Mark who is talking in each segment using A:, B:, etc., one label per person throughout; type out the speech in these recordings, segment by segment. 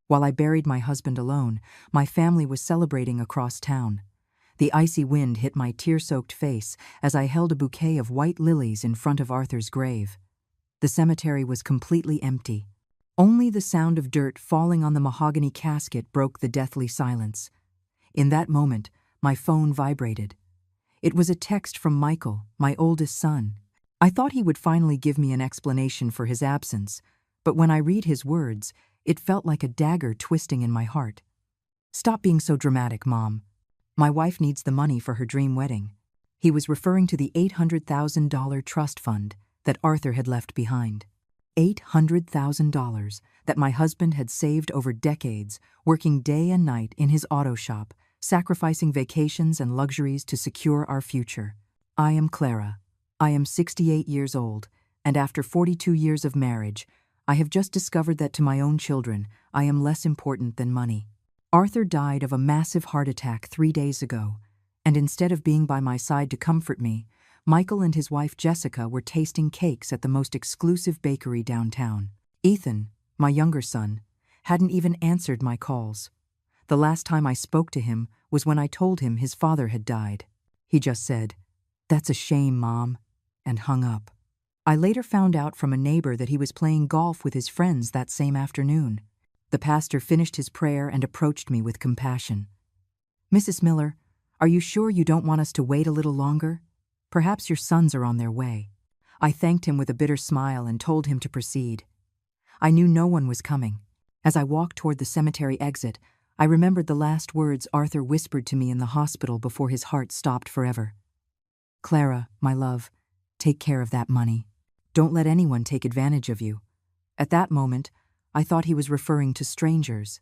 A: While I buried my husband alone, my family was celebrating across town. The icy wind hit my tear-soaked face as I held a bouquet of white lilies in front of Arthur's grave. The cemetery was completely empty. Only the sound of dirt falling on the mahogany casket broke the deathly silence. In that moment, my phone vibrated. It was a text from Michael, my oldest son. I thought he would finally give me an explanation for his absence, but when I read his words, it felt like a dagger twisting in my heart. "Stop being so dramatic, Mom. My wife needs the money for her dream wedding." He was referring to the $800,000 trust fund that Arthur had left behind. $800,000 that my husband had saved over decades, working day and night in his auto shop, sacrificing vacations and luxuries to secure our future. I am Clara. I am 68 years old, and after 42 years of marriage, I have just discovered that to my own children, I am less important than money. Arthur died of a massive heart attack 3 days ago, and instead of being by my side to comfort me, Michael and his wife Jessica were tasting cakes at the most exclusive bakery downtown. Ethan, my younger son, hadn't even answered my calls. The last time I spoke to him was when I told him his father had died. He just said, "That's a shame, Mom," and hung up. I later found out from a neighbor that he was playing golf with his friends that same afternoon. The pastor finished his prayer and approached me with compassion. "Mrs. Miller, are you sure you don't want us to wait a little longer? Perhaps your sons are on their way." I thanked him with a bitter smile and told him to proceed. I knew no one was coming. As I walked toward the cemetery exit, I remembered the last words Arthur whispered to me in the hospital before his heart stopped forever. "Clara, my love, take care of that money. Don't let anyone take advantage of you." At that moment, I thought he was referring to strangers.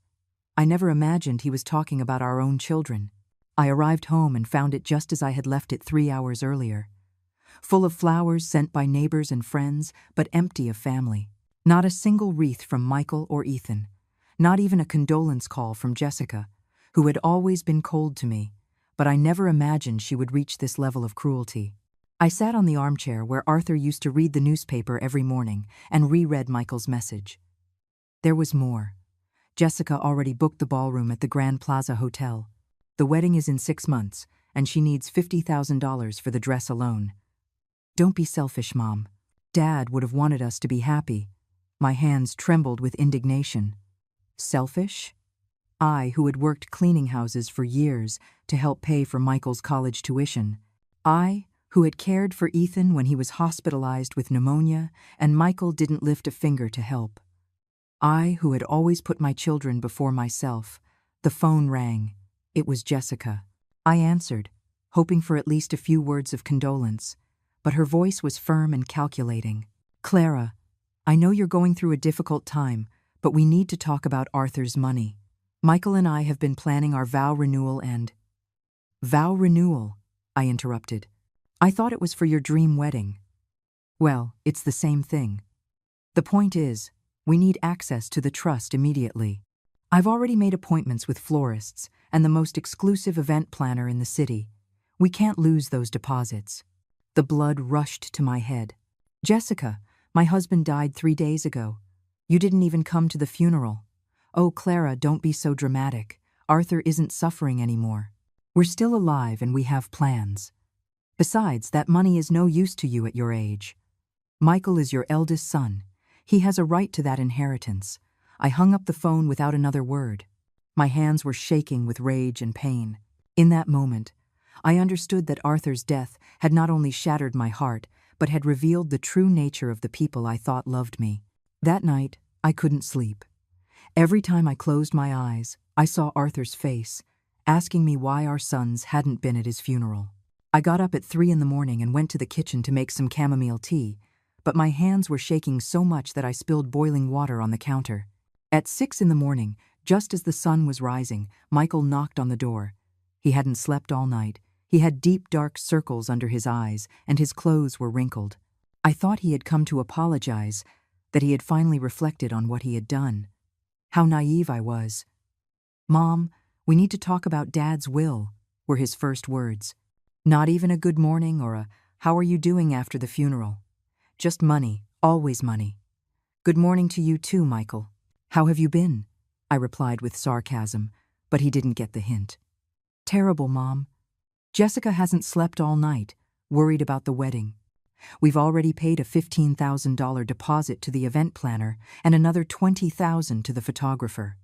A: I never imagined he was talking about our own children. I arrived home and found it just as I had left it 3 hours earlier. Full of flowers sent by neighbors and friends, but empty of family. Not a single wreath from Michael or Ethan. Not even a condolence call from Jessica, who had always been cold to me, but I never imagined she would reach this level of cruelty. I sat on the armchair where Arthur used to read the newspaper every morning and reread Michael's message. There was more. Jessica already booked the ballroom at the Grand Plaza Hotel. The wedding is in 6 months, and she needs $50,000 for the dress alone. "Don't be selfish, Mom. Dad would have wanted us to be happy." My hands trembled with indignation. Selfish? I, who had worked cleaning houses for years to help pay for Michael's college tuition. I, who had cared for Ethan when he was hospitalized with pneumonia and Michael didn't lift a finger to help. I, who had always put my children before myself. The phone rang. It was Jessica. I answered, hoping for at least a few words of condolence, but her voice was firm and calculating. "Clara, I know you're going through a difficult time, but we need to talk about Arthur's money. Michael and I have been planning our vow renewal and—" "Vow renewal," I interrupted. "I thought it was for your dream wedding." "Well, it's the same thing. The point is, we need access to the trust immediately. I've already made appointments with florists and the most exclusive event planner in the city. We can't lose those deposits." The blood rushed to my head. "Jessica, my husband died 3 days ago. You didn't even come to the funeral." "Oh, Clara, don't be so dramatic. Arthur isn't suffering anymore. We're still alive and we have plans. Besides, that money is no use to you at your age. Michael is your eldest son. He has a right to that inheritance." I hung up the phone without another word. My hands were shaking with rage and pain. In that moment, I understood that Arthur's death had not only shattered my heart, but had revealed the true nature of the people I thought loved me. That night, I couldn't sleep. Every time I closed my eyes, I saw Arthur's face, asking me why our sons hadn't been at his funeral. I got up at 3 in the morning and went to the kitchen to make some chamomile tea, but my hands were shaking so much that I spilled boiling water on the counter. At 6 in the morning, just as the sun was rising, Michael knocked on the door. He hadn't slept all night. He had deep, dark circles under his eyes, and his clothes were wrinkled. I thought he had come to apologize, that he had finally reflected on what he had done. How naive I was. "Mom, we need to talk about Dad's will," were his first words. Not even a good morning or a "how are you doing after the funeral?" Just money, always money. "Good morning to you too, Michael. How have you been?" I replied with sarcasm, but he didn't get the hint. Terrible, Mom. Jessica hasn't slept all night, worried about the wedding. We've already paid a $15,000 deposit to the event planner and another $20,000 to the photographer.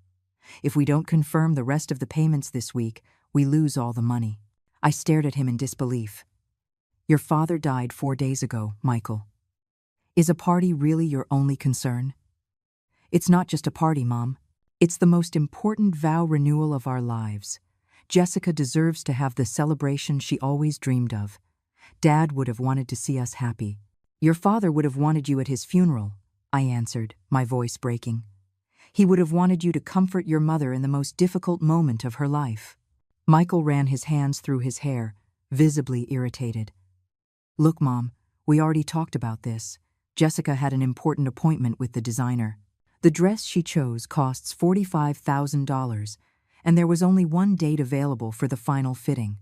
A: If we don't confirm the rest of the payments this week, we lose all the money. I stared at him in disbelief. Your father died 4 days ago, Michael. Is a party really your only concern? It's not just a party, Mom. It's the most important vow renewal of our lives. Jessica deserves to have the celebration she always dreamed of. Dad would have wanted to see us happy. Your father would have wanted you at his funeral, I answered, my voice breaking. He would have wanted you to comfort your mother in the most difficult moment of her life. Michael ran his hands through his hair, visibly irritated. Look, Mom, we already talked about this. Jessica had an important appointment with the designer. The dress she chose costs $45,000, and there was only one date available for the final fitting.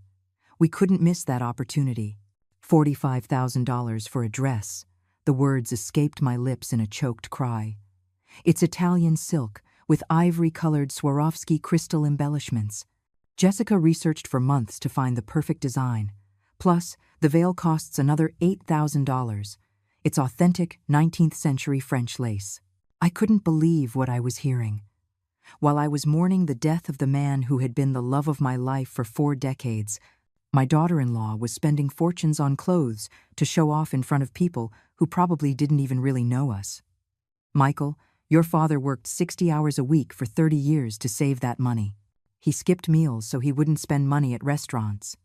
A: We couldn't miss that opportunity. $45,000 for a dress. The words escaped my lips in a choked cry. It's Italian silk, with ivory-colored Swarovski crystal embellishments. Jessica researched for months to find the perfect design. Plus, the veil costs another $8,000. It's authentic 19th century French lace. I couldn't believe what I was hearing. While I was mourning the death of the man who had been the love of my life for 4 decades, my daughter-in-law was spending fortunes on clothes to show off in front of people who probably didn't even really know us. Michael, your father worked 60 hours a week for 30 years to save that money. He skipped meals so he wouldn't spend money at restaurants.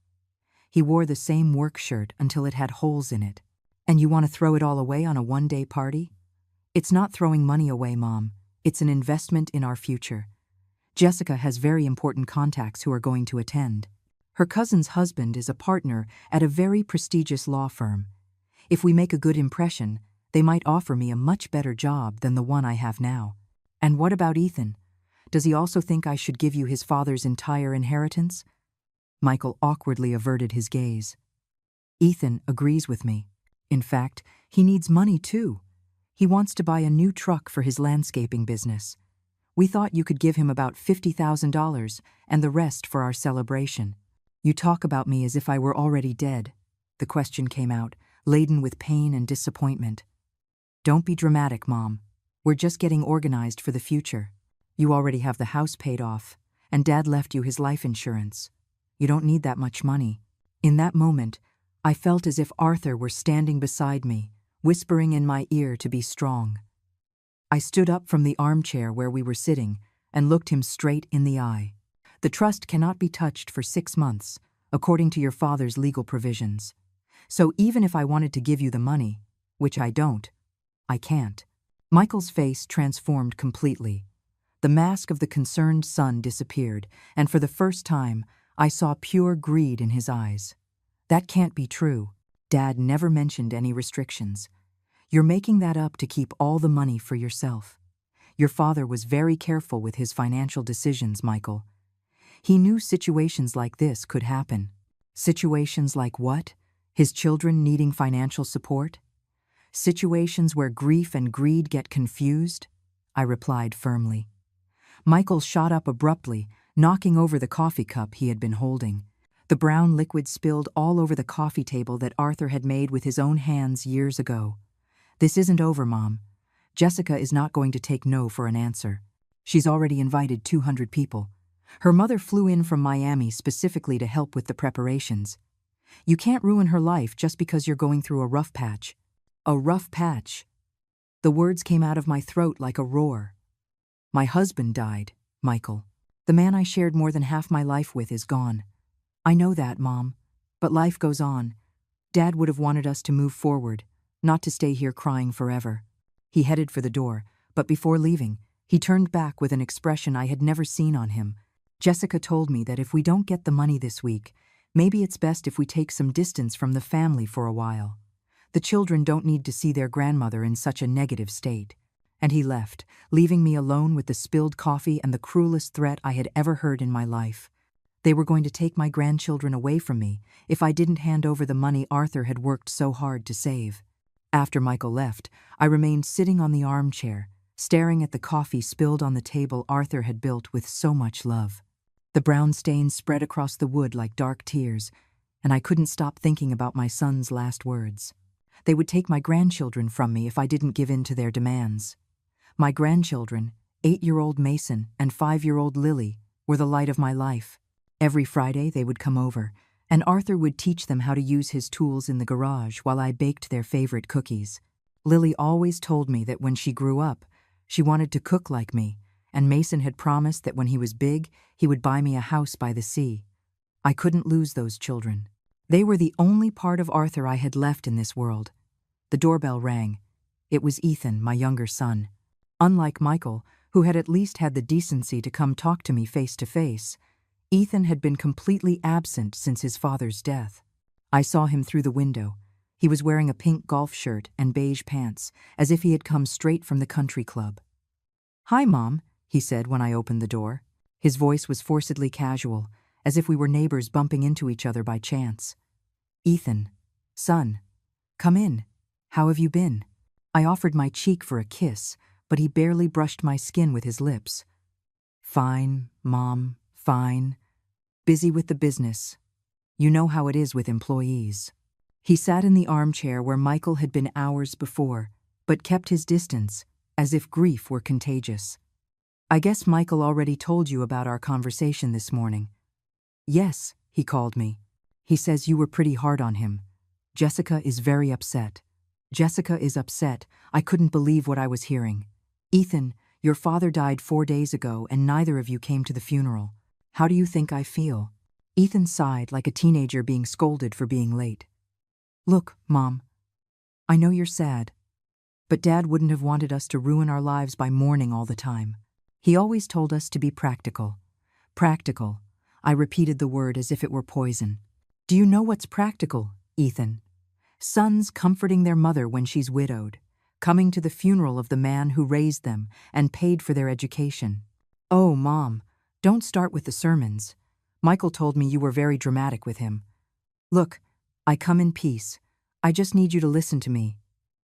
A: He wore the same work shirt until it had holes in it. And you want to throw it all away on a one-day party? It's not throwing money away, Mom. It's an investment in our future. Jessica has very important contacts who are going to attend. Her cousin's husband is a partner at a very prestigious law firm. If we make a good impression, they might offer me a much better job than the one I have now. And what about Ethan? Does he also think I should give you his father's entire inheritance? Michael awkwardly averted his gaze. Ethan agrees with me. In fact, he needs money too. He wants to buy a new truck for his landscaping business. We thought you could give him about $50,000 and the rest for our celebration. You talk about me as if I were already dead. The question came out, laden with pain and disappointment. Don't be dramatic, Mom. We're just getting organized for the future. You already have the house paid off, and Dad left you his life insurance. You don't need that much money. In that moment, I felt as if Arthur were standing beside me, whispering in my ear to be strong. I stood up from the armchair where we were sitting and looked him straight in the eye. The trust cannot be touched for 6 months, according to your father's legal provisions. So even if I wanted to give you the money, which I don't, I can't. Michael's face transformed completely. The mask of the concerned son disappeared, and for the first time, I saw pure greed in his eyes. That can't be true. Dad never mentioned any restrictions. You're making that up to keep all the money for yourself. Your father was very careful with his financial decisions, Michael. He knew situations like this could happen. Situations like what? His children needing financial support? Situations where grief and greed get confused? I replied firmly. Michael shot up abruptly, knocking over the coffee cup he had been holding. The brown liquid spilled all over the coffee table that Arthur had made with his own hands years ago. This isn't over, Mom. Jessica is not going to take no for an answer. She's already invited 200 people. Her mother flew in from Miami specifically to help with the preparations. You can't ruin her life just because you're going through a rough patch. A rough patch. The words came out of my throat like a roar. My husband died, Michael. The man I shared more than half my life with is gone. I know that, Mom. But life goes on. Dad would have wanted us to move forward, not to stay here crying forever. He headed for the door, but before leaving, he turned back with an expression I had never seen on him. Jessica told me that if we don't get the money this week, maybe it's best if we take some distance from the family for a while. The children don't need to see their grandmother in such a negative state. And he left, leaving me alone with the spilled coffee and the cruelest threat I had ever heard in my life. They were going to take my grandchildren away from me if I didn't hand over the money Arthur had worked so hard to save. After Michael left, I remained sitting on the armchair, staring at the coffee spilled on the table Arthur had built with so much love. The brown stains spread across the wood like dark tears, and I couldn't stop thinking about my son's last words. They would take my grandchildren from me if I didn't give in to their demands. My grandchildren, 8-year-old Mason and 5-year-old Lily, were the light of my life. Every Friday they would come over, and Arthur would teach them how to use his tools in the garage while I baked their favorite cookies. Lily always told me that when she grew up, she wanted to cook like me, and Mason had promised that when he was big, he would buy me a house by the sea. I couldn't lose those children. They were the only part of Arthur I had left in this world. The doorbell rang. It was Ethan, my younger son. Unlike Michael, who had at least had the decency to come talk to me face to face, Ethan had been completely absent since his father's death. I saw him through the window. He was wearing a pink golf shirt and beige pants, as if he had come straight from the country club. "Hi, Mom," he said when I opened the door. His voice was forcedly casual, as if we were neighbors bumping into each other by chance. "Ethan, son, come in. How have you been?" I offered my cheek for a kiss, but he barely brushed my skin with his lips. "Fine, Mom, fine. Busy with the business. You know how it is with employees." He sat in the armchair where Michael had been hours before, but kept his distance, as if grief were contagious. "I guess Michael already told you about our conversation this morning." "Yes," he called me. "He says you were pretty hard on him. Jessica is very upset." "Jessica is upset." I couldn't believe what I was hearing. "Ethan, your father died 4 days ago and neither of you came to the funeral. How do you think I feel?" Ethan sighed like a teenager being scolded for being late. "Look, Mom, I know you're sad, but Dad wouldn't have wanted us to ruin our lives by mourning all the time. He always told us to be practical." "Practical." I repeated the word as if it were poison. "Do you know what's practical, Ethan? Sons comforting their mother when she's widowed, coming to the funeral of the man who raised them and paid for their education." "Oh, Mom, don't start with the sermons. Michael told me you were very dramatic with him. Look, I come in peace. I just need you to listen to me."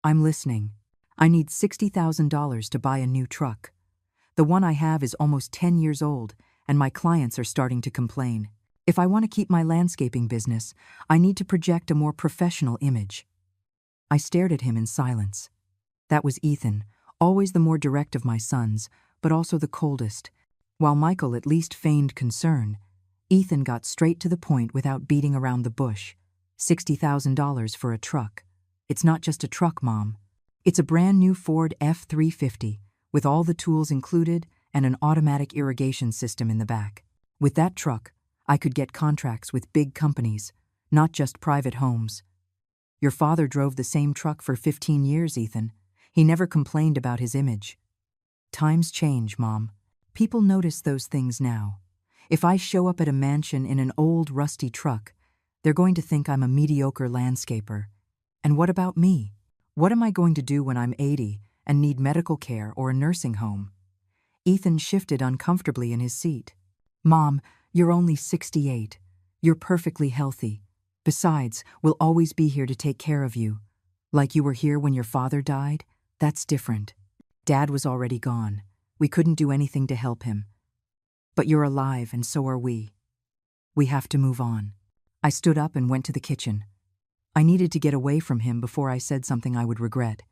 A: "I'm listening." "I need $60,000 to buy a new truck. The one I have is almost 10 years old, and my clients are starting to complain. If I want to keep my landscaping business, I need to project a more professional image." I stared at him in silence. That was Ethan, always the more direct of my sons, but also the coldest. While Michael at least feigned concern, Ethan got straight to the point without beating around the bush. $60,000 for a truck. It's not just a truck, Mom. It's a brand new Ford F-350, with all the tools included and an automatic irrigation system in the back. With that truck, I could get contracts with big companies, not just private homes. Your father drove the same truck for 15 years, Ethan. He never complained about his image. Times change, Mom. People notice those things now. If I show up at a mansion in an old, rusty truck, they're going to think I'm a mediocre landscaper. And what about me? What am I going to do when I'm 80 and need medical care or a nursing home? Ethan shifted uncomfortably in his seat. "Mom, you're only 68. You're perfectly healthy. Besides, we'll always be here to take care of you. Like you were here when your father died? That's different. Dad was already gone. We couldn't do anything to help him. But you're alive, and so are we. We have to move on." I stood up and went to the kitchen. I needed to get away from him before I said something I would regret.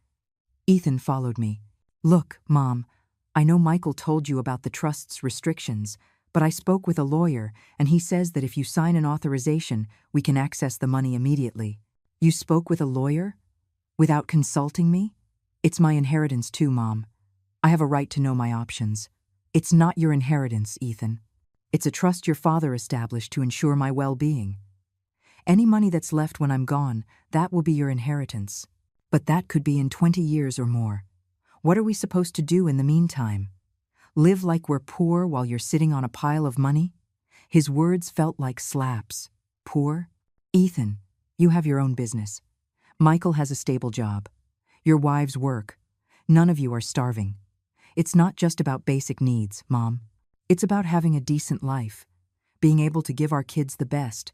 A: Ethan followed me. "Look, Mom, I know Michael told you about the trust's restrictions, but I spoke with a lawyer, and he says that if you sign an authorization, we can access the money immediately." "You spoke with a lawyer? Without consulting me?" "It's my inheritance too, Mom. I have a right to know my options." "It's not your inheritance, Ethan. It's a trust your father established to ensure my well-being. Any money that's left when I'm gone, that will be your inheritance. But that could be in 20 years or more. What are we supposed to do in the meantime? Live like we're poor while you're sitting on a pile of money?" His words felt like slaps. "Poor? Ethan, you have your own business. Michael has a stable job. Your wives work. None of you are starving. It's not just about basic needs, Mom. It's about having a decent life, being able to give our kids the best,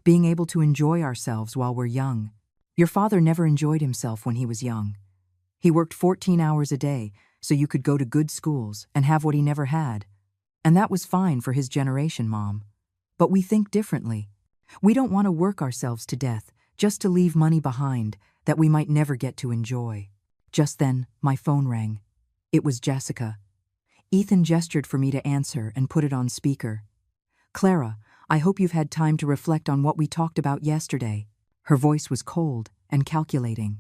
A: being able to enjoy ourselves while we're young. Your father never enjoyed himself when he was young. He worked 14 hours a day, so you could go to good schools and have what he never had. And that was fine for his generation, Mom. But we think differently. We don't want to work ourselves to death just to leave money behind that we might never get to enjoy. Just then, my phone rang. It was Jessica. Ethan gestured for me to answer and put it on speaker. "Clara, I hope you've had time to reflect on what we talked about yesterday." Her voice was cold and calculating.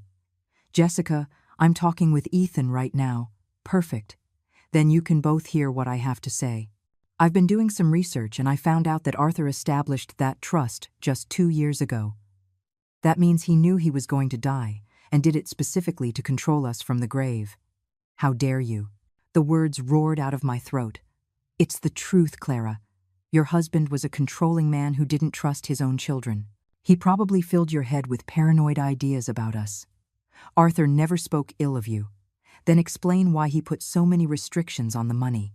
A: "Jessica, I'm talking with Ethan right now." "Perfect. Then you can both hear what I have to say. I've been doing some research and I found out that Arthur established that trust just 2 years ago. That means he knew he was going to die and did it specifically to control us from the grave." "How dare you?" The words roared out of my throat. "It's the truth, Clara. Your husband was a controlling man who didn't trust his own children. He probably filled your head with paranoid ideas about us. Arthur never spoke ill of you. Then explain why he put so many restrictions on the money.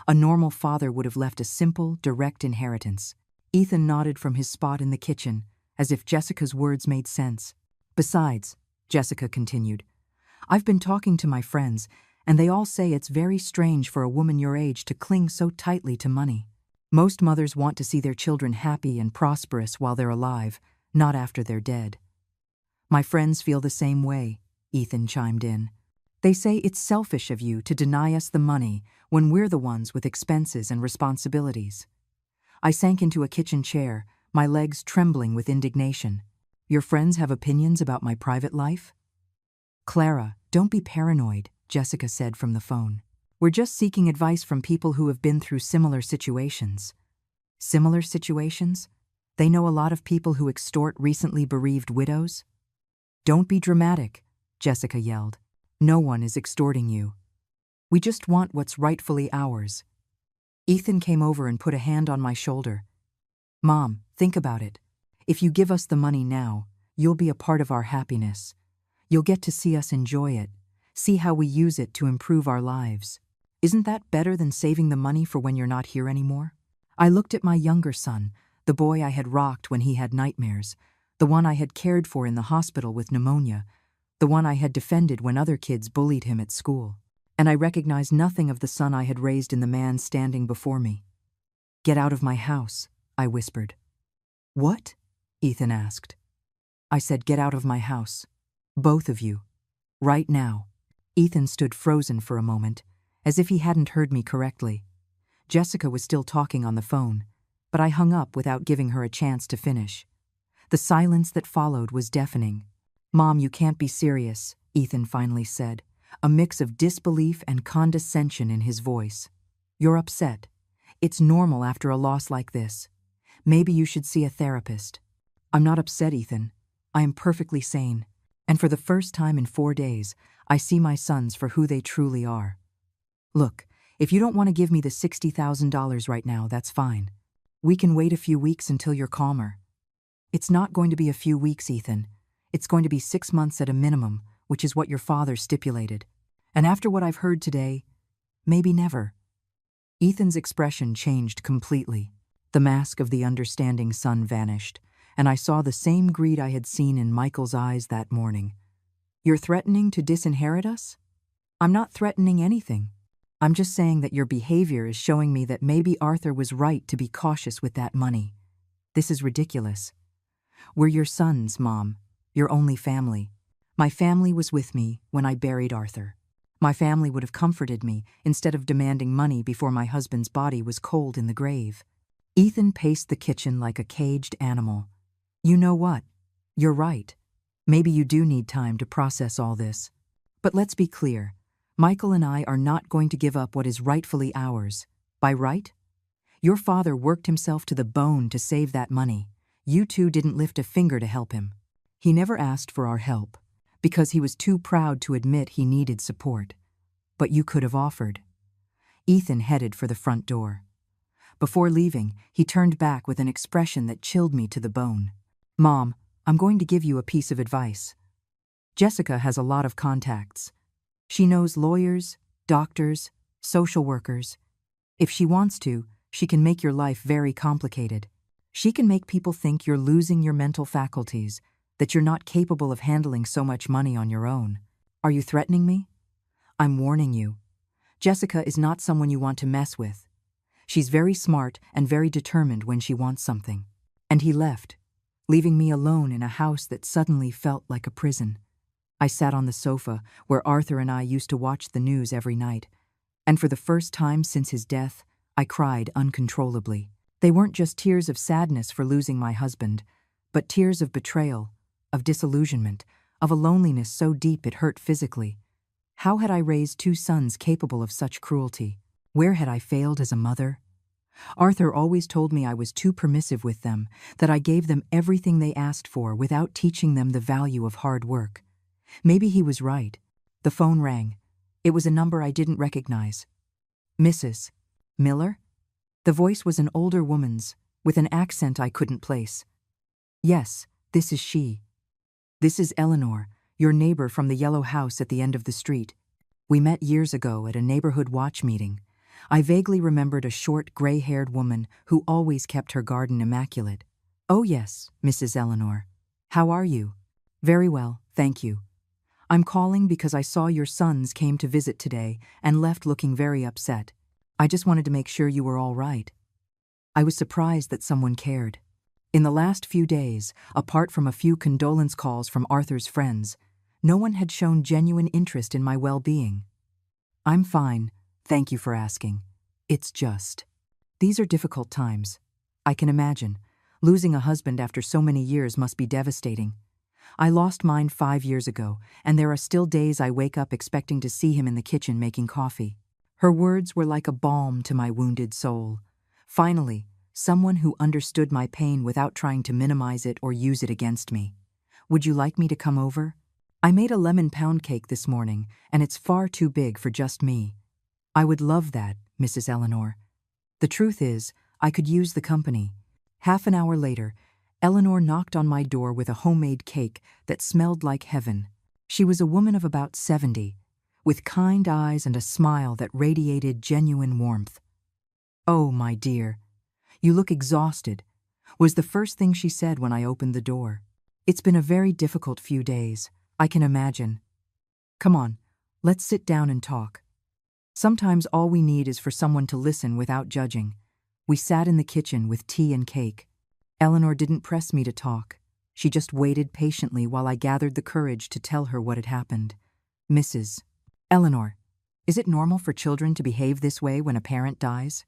A: A normal father would have left a simple, direct inheritance." Ethan nodded from his spot in the kitchen, as if Jessica's words made sense. "Besides," Jessica continued, "I've been talking to my friends, and they all say it's very strange for a woman your age to cling so tightly to money. Most mothers want to see their children happy and prosperous while they're alive, not after they're dead." "My friends feel the same way," Ethan chimed in. "They say it's selfish of you to deny us the money when we're the ones with expenses and responsibilities." I sank into a kitchen chair, my legs trembling with indignation. "Your friends have opinions about my private life?" "Clara, don't be paranoid," Jessica said from the phone. "We're just seeking advice from people who have been through similar situations." "Similar situations? They know a lot of people who extort recently bereaved widows?" "Don't be dramatic," Jessica yelled. "No one is extorting you. We just want what's rightfully ours." Ethan came over and put a hand on my shoulder. "Mom, think about it. If you give us the money now, you'll be a part of our happiness. You'll get to see us enjoy it, see how we use it to improve our lives. Isn't that better than saving the money for when you're not here anymore?" I looked at my younger son, the boy I had rocked when he had nightmares, the one I had cared for in the hospital with pneumonia, the one I had defended when other kids bullied him at school. And I recognized nothing of the son I had raised in the man standing before me. "Get out of my house," I whispered. "What?" Ethan asked. I said, "Get out of my house. Both of you. Right now." Ethan stood frozen for a moment, as if he hadn't heard me correctly. Jessica was still talking on the phone, but I hung up without giving her a chance to finish. The silence that followed was deafening. "Mom, you can't be serious," Ethan finally said, a mix of disbelief and condescension in his voice. "You're upset. It's normal after a loss like this. Maybe you should see a therapist." "I'm not upset, Ethan. I am perfectly sane. And for the first time in 4 days, I see my sons for who they truly are. Look, if you don't want to give me the $60,000 right now, that's fine. We can wait a few weeks until you're calmer." "It's not going to be a few weeks, Ethan. It's going to be 6 months at a minimum, which is what your father stipulated. And after what I've heard today, maybe never." Ethan's expression changed completely. The mask of the understanding son vanished, and I saw the same greed I had seen in Michael's eyes that morning. "You're threatening to disinherit us?" "I'm not threatening anything. I'm just saying that your behavior is showing me that maybe Arthur was right to be cautious with that money. This is ridiculous. We're your sons, Mom, your only family. My family was with me when I buried Arthur. My family would have comforted me instead of demanding money before my husband's body was cold in the grave." Ethan paced the kitchen like a caged animal. "You know what? You're right. Maybe you do need time to process all this. But let's be clear. Michael and I are not going to give up what is rightfully ours. By right? Your father worked himself to the bone to save that money. You two didn't lift a finger to help him. He never asked for our help, because he was too proud to admit he needed support. But you could have offered." Ethan headed for the front door. Before leaving, he turned back with an expression that chilled me to the bone. "Mom, I'm going to give you a piece of advice. Jessica has a lot of contacts. She knows lawyers, doctors, social workers. If she wants to, she can make your life very complicated. She can make people think you're losing your mental faculties, that you're not capable of handling so much money on your own. Are you threatening me?" "I'm warning you," Jessica is not someone you want to mess with. She's very smart and very determined when she wants something. And he left, leaving me alone in a house that suddenly felt like a prison. I sat on the sofa where Arthur and I used to watch the news every night, and for the first time since his death, I cried uncontrollably. They weren't just tears of sadness for losing my husband, but tears of betrayal, of disillusionment, of a loneliness so deep it hurt physically. How had I raised two sons capable of such cruelty? Where had I failed as a mother? Arthur always told me I was too permissive with them, that I gave them everything they asked for without teaching them the value of hard work. Maybe he was right. The phone rang. It was a number I didn't recognize. Mrs. Miller? The voice was an older woman's, with an accent I couldn't place. Yes, this is she. This is Eleanor, your neighbor from the yellow house at the end of the street. We met years ago at a neighborhood watch meeting. I vaguely remembered a short, gray-haired woman who always kept her garden immaculate. Oh yes, Mrs. Eleanor. How are you? Very well, thank you. I'm calling because I saw your sons came to visit today and left looking very upset. I just wanted to make sure you were all right. I was surprised that someone cared. In the last few days, apart from a few condolence calls from Arthur's friends, no one had shown genuine interest in my well-being. I'm fine, thank you for asking. It's just. These are difficult times. I can imagine. Losing a husband after so many years must be devastating. I lost mine 5 years ago, and there are still days I wake up expecting to see him in the kitchen making coffee. Her words were like a balm to my wounded soul. Finally, someone who understood my pain without trying to minimize it or use it against me. Would you like me to come over? I made a lemon pound cake this morning, and it's far too big for just me. I would love that, Mrs. Eleanor. The truth is, I could use the company. Half an hour later, Eleanor knocked on my door with a homemade cake that smelled like heaven. She was a woman of about 70, with kind eyes and a smile that radiated genuine warmth. Oh, my dear, you look exhausted, was the first thing she said when I opened the door. It's been a very difficult few days, I can imagine. Come on, let's sit down and talk. Sometimes all we need is for someone to listen without judging. We sat in the kitchen with tea and cake. Eleanor didn't press me to talk. She just waited patiently while I gathered the courage to tell her what had happened. Mrs. Eleanor, is it normal for children to behave this way when a parent dies?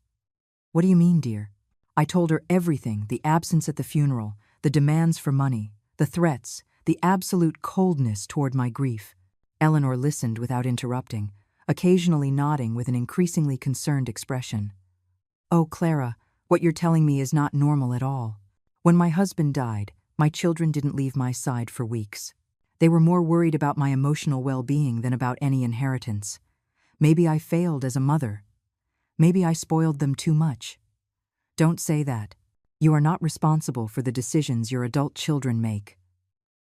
A: What do you mean, dear? I told her everything, the absence at the funeral, the demands for money, the threats, the absolute coldness toward my grief. Eleanor listened without interrupting, occasionally nodding with an increasingly concerned expression. Oh, Clara, what you're telling me is not normal at all. When my husband died, my children didn't leave my side for weeks. They were more worried about my emotional well-being than about any inheritance. Maybe I failed as a mother. Maybe I spoiled them too much. Don't say that. You are not responsible for the decisions your adult children make.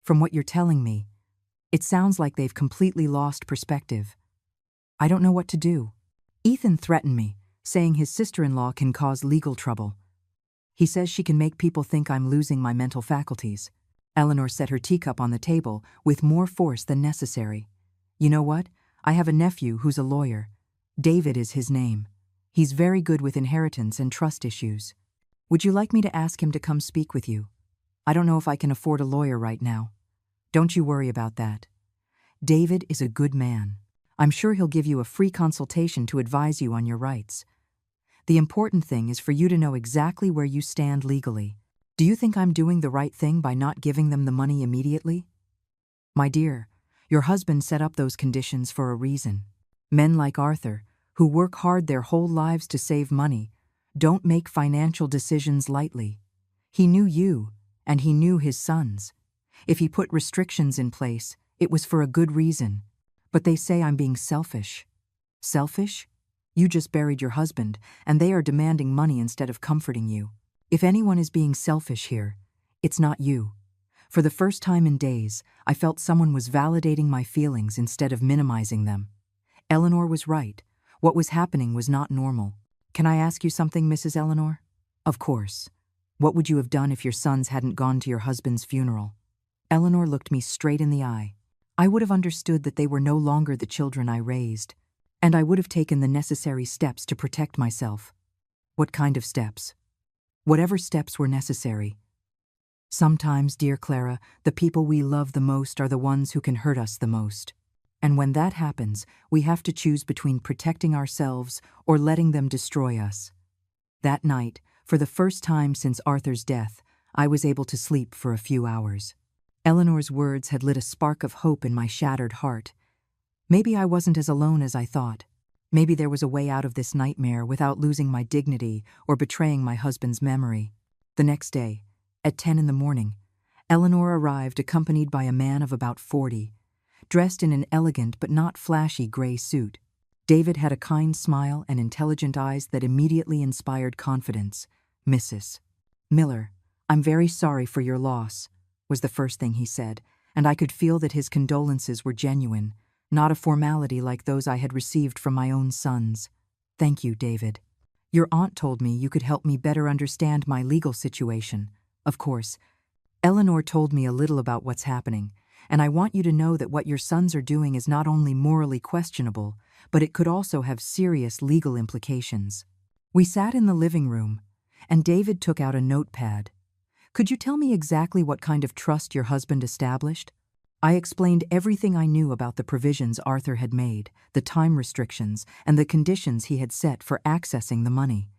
A: From what you're telling me, it sounds like they've completely lost perspective. I don't know what to do. Ethan threatened me, saying his sister-in-law can cause legal trouble. He says she can make people think I'm losing my mental faculties. Eleanor set her teacup on the table with more force than necessary. You know what? I have a nephew who's a lawyer. David is his name. He's very good with inheritance and trust issues. Would you like me to ask him to come speak with you? I don't know if I can afford a lawyer right now. Don't you worry about that. David is a good man. I'm sure he'll give you a free consultation to advise you on your rights. The important thing is for you to know exactly where you stand legally. Do you think I'm doing the right thing by not giving them the money immediately? My dear, your husband set up those conditions for a reason. Men like Arthur, who work hard their whole lives to save money, don't make financial decisions lightly. He knew you, and he knew his sons. If he put restrictions in place, it was for a good reason. But they say I'm being selfish. Selfish? You just buried your husband, and they are demanding money instead of comforting you. If anyone is being selfish here, it's not you. For the first time in days, I felt someone was validating my feelings instead of minimizing them. Eleanor was right. What was happening was not normal. Can I ask you something, Mrs. Eleanor? Of course. What would you have done if your sons hadn't gone to your husband's funeral? Eleanor looked me straight in the eye. I would have understood that they were no longer the children I raised. And I would have taken the necessary steps to protect myself. What kind of steps? Whatever steps were necessary. Sometimes, dear Clara, the people we love the most are the ones who can hurt us the most. And when that happens, we have to choose between protecting ourselves or letting them destroy us. That night, for the first time since Arthur's death, I was able to sleep for a few hours. Eleanor's words had lit a spark of hope in my shattered heart. Maybe I wasn't as alone as I thought. Maybe there was a way out of this nightmare without losing my dignity or betraying my husband's memory. The next day, at 10 in the morning, Eleanor arrived accompanied by a man of about 40, dressed in an elegant but not flashy gray suit. David had a kind smile and intelligent eyes that immediately inspired confidence. "Mrs. Miller, I'm very sorry for your loss," was the first thing he said, and I could feel that his condolences were genuine, not a formality like those I had received from my own sons. "Thank you, David. Your aunt told me you could help me better understand my legal situation. Of course, Eleanor told me a little about what's happening, and I want you to know that what your sons are doing is not only morally questionable, but it could also have serious legal implications." We sat in the living room, and David took out a notepad. "Could you tell me exactly what kind of trust your husband established?" I explained everything I knew about the provisions Arthur had made, the time restrictions, and the conditions he had set for accessing the money.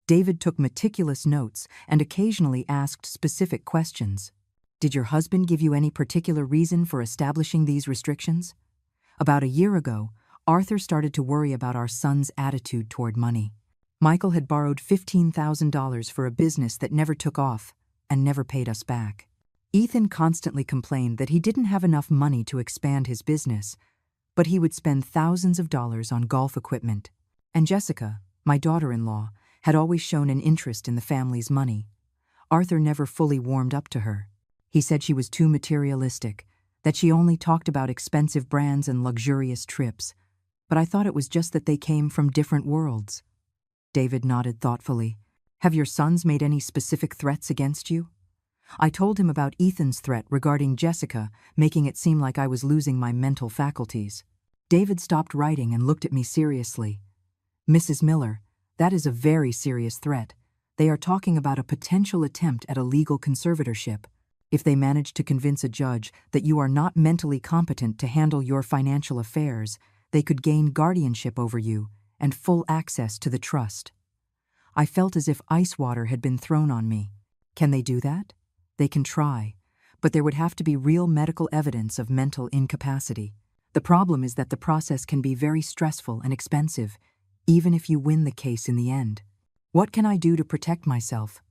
A: David took meticulous notes and occasionally asked specific questions. "Did your husband give you any particular reason for establishing these restrictions?" About a year ago, Arthur started to worry about our son's attitude toward money. Michael had borrowed $15,000 for a business that never took off and never paid us back. Ethan constantly complained that he didn't have enough money to expand his business, but he would spend thousands of dollars on golf equipment. And Jessica, my daughter-in-law, had always shown an interest in the family's money. Arthur never fully warmed up to her. He said she was too materialistic, that she only talked about expensive brands and luxurious trips, but I thought it was just that they came from different worlds. David nodded thoughtfully. "Have your sons made any specific threats against you?" I told him about Ethan's threat regarding Jessica, making it seem like I was losing my mental faculties. David stopped writing and looked at me seriously. "Mrs. Miller, that is a very serious threat. They are talking about a potential attempt at a legal conservatorship. If they manage to convince a judge that you are not mentally competent to handle your financial affairs, they could gain guardianship over you and full access to the trust." I felt as if ice water had been thrown on me. Can they do that? They can try, but there would have to be real medical evidence of mental incapacity. The problem is that the process can be very stressful and expensive, even if you win the case in the end. What can I do to protect myself?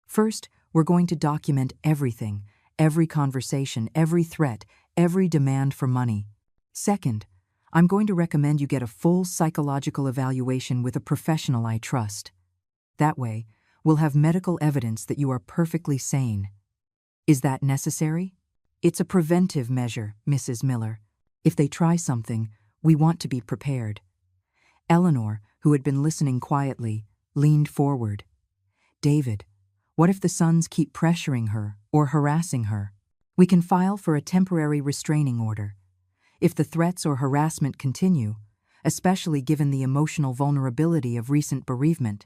A: First, we're going to document everything, every conversation, every threat, every demand for money. Second, I'm going to recommend you get a full psychological evaluation with a professional I trust. That way, we'll have medical evidence that you are perfectly sane. Is that necessary? It's a preventive measure, Mrs. Miller. If they try something, we want to be prepared. Eleanor, who had been listening quietly, leaned forward. "David, what if the sons keep pressuring her or harassing her? We can file for a temporary restraining order. If the threats or harassment continue, especially given the emotional vulnerability of recent bereavement,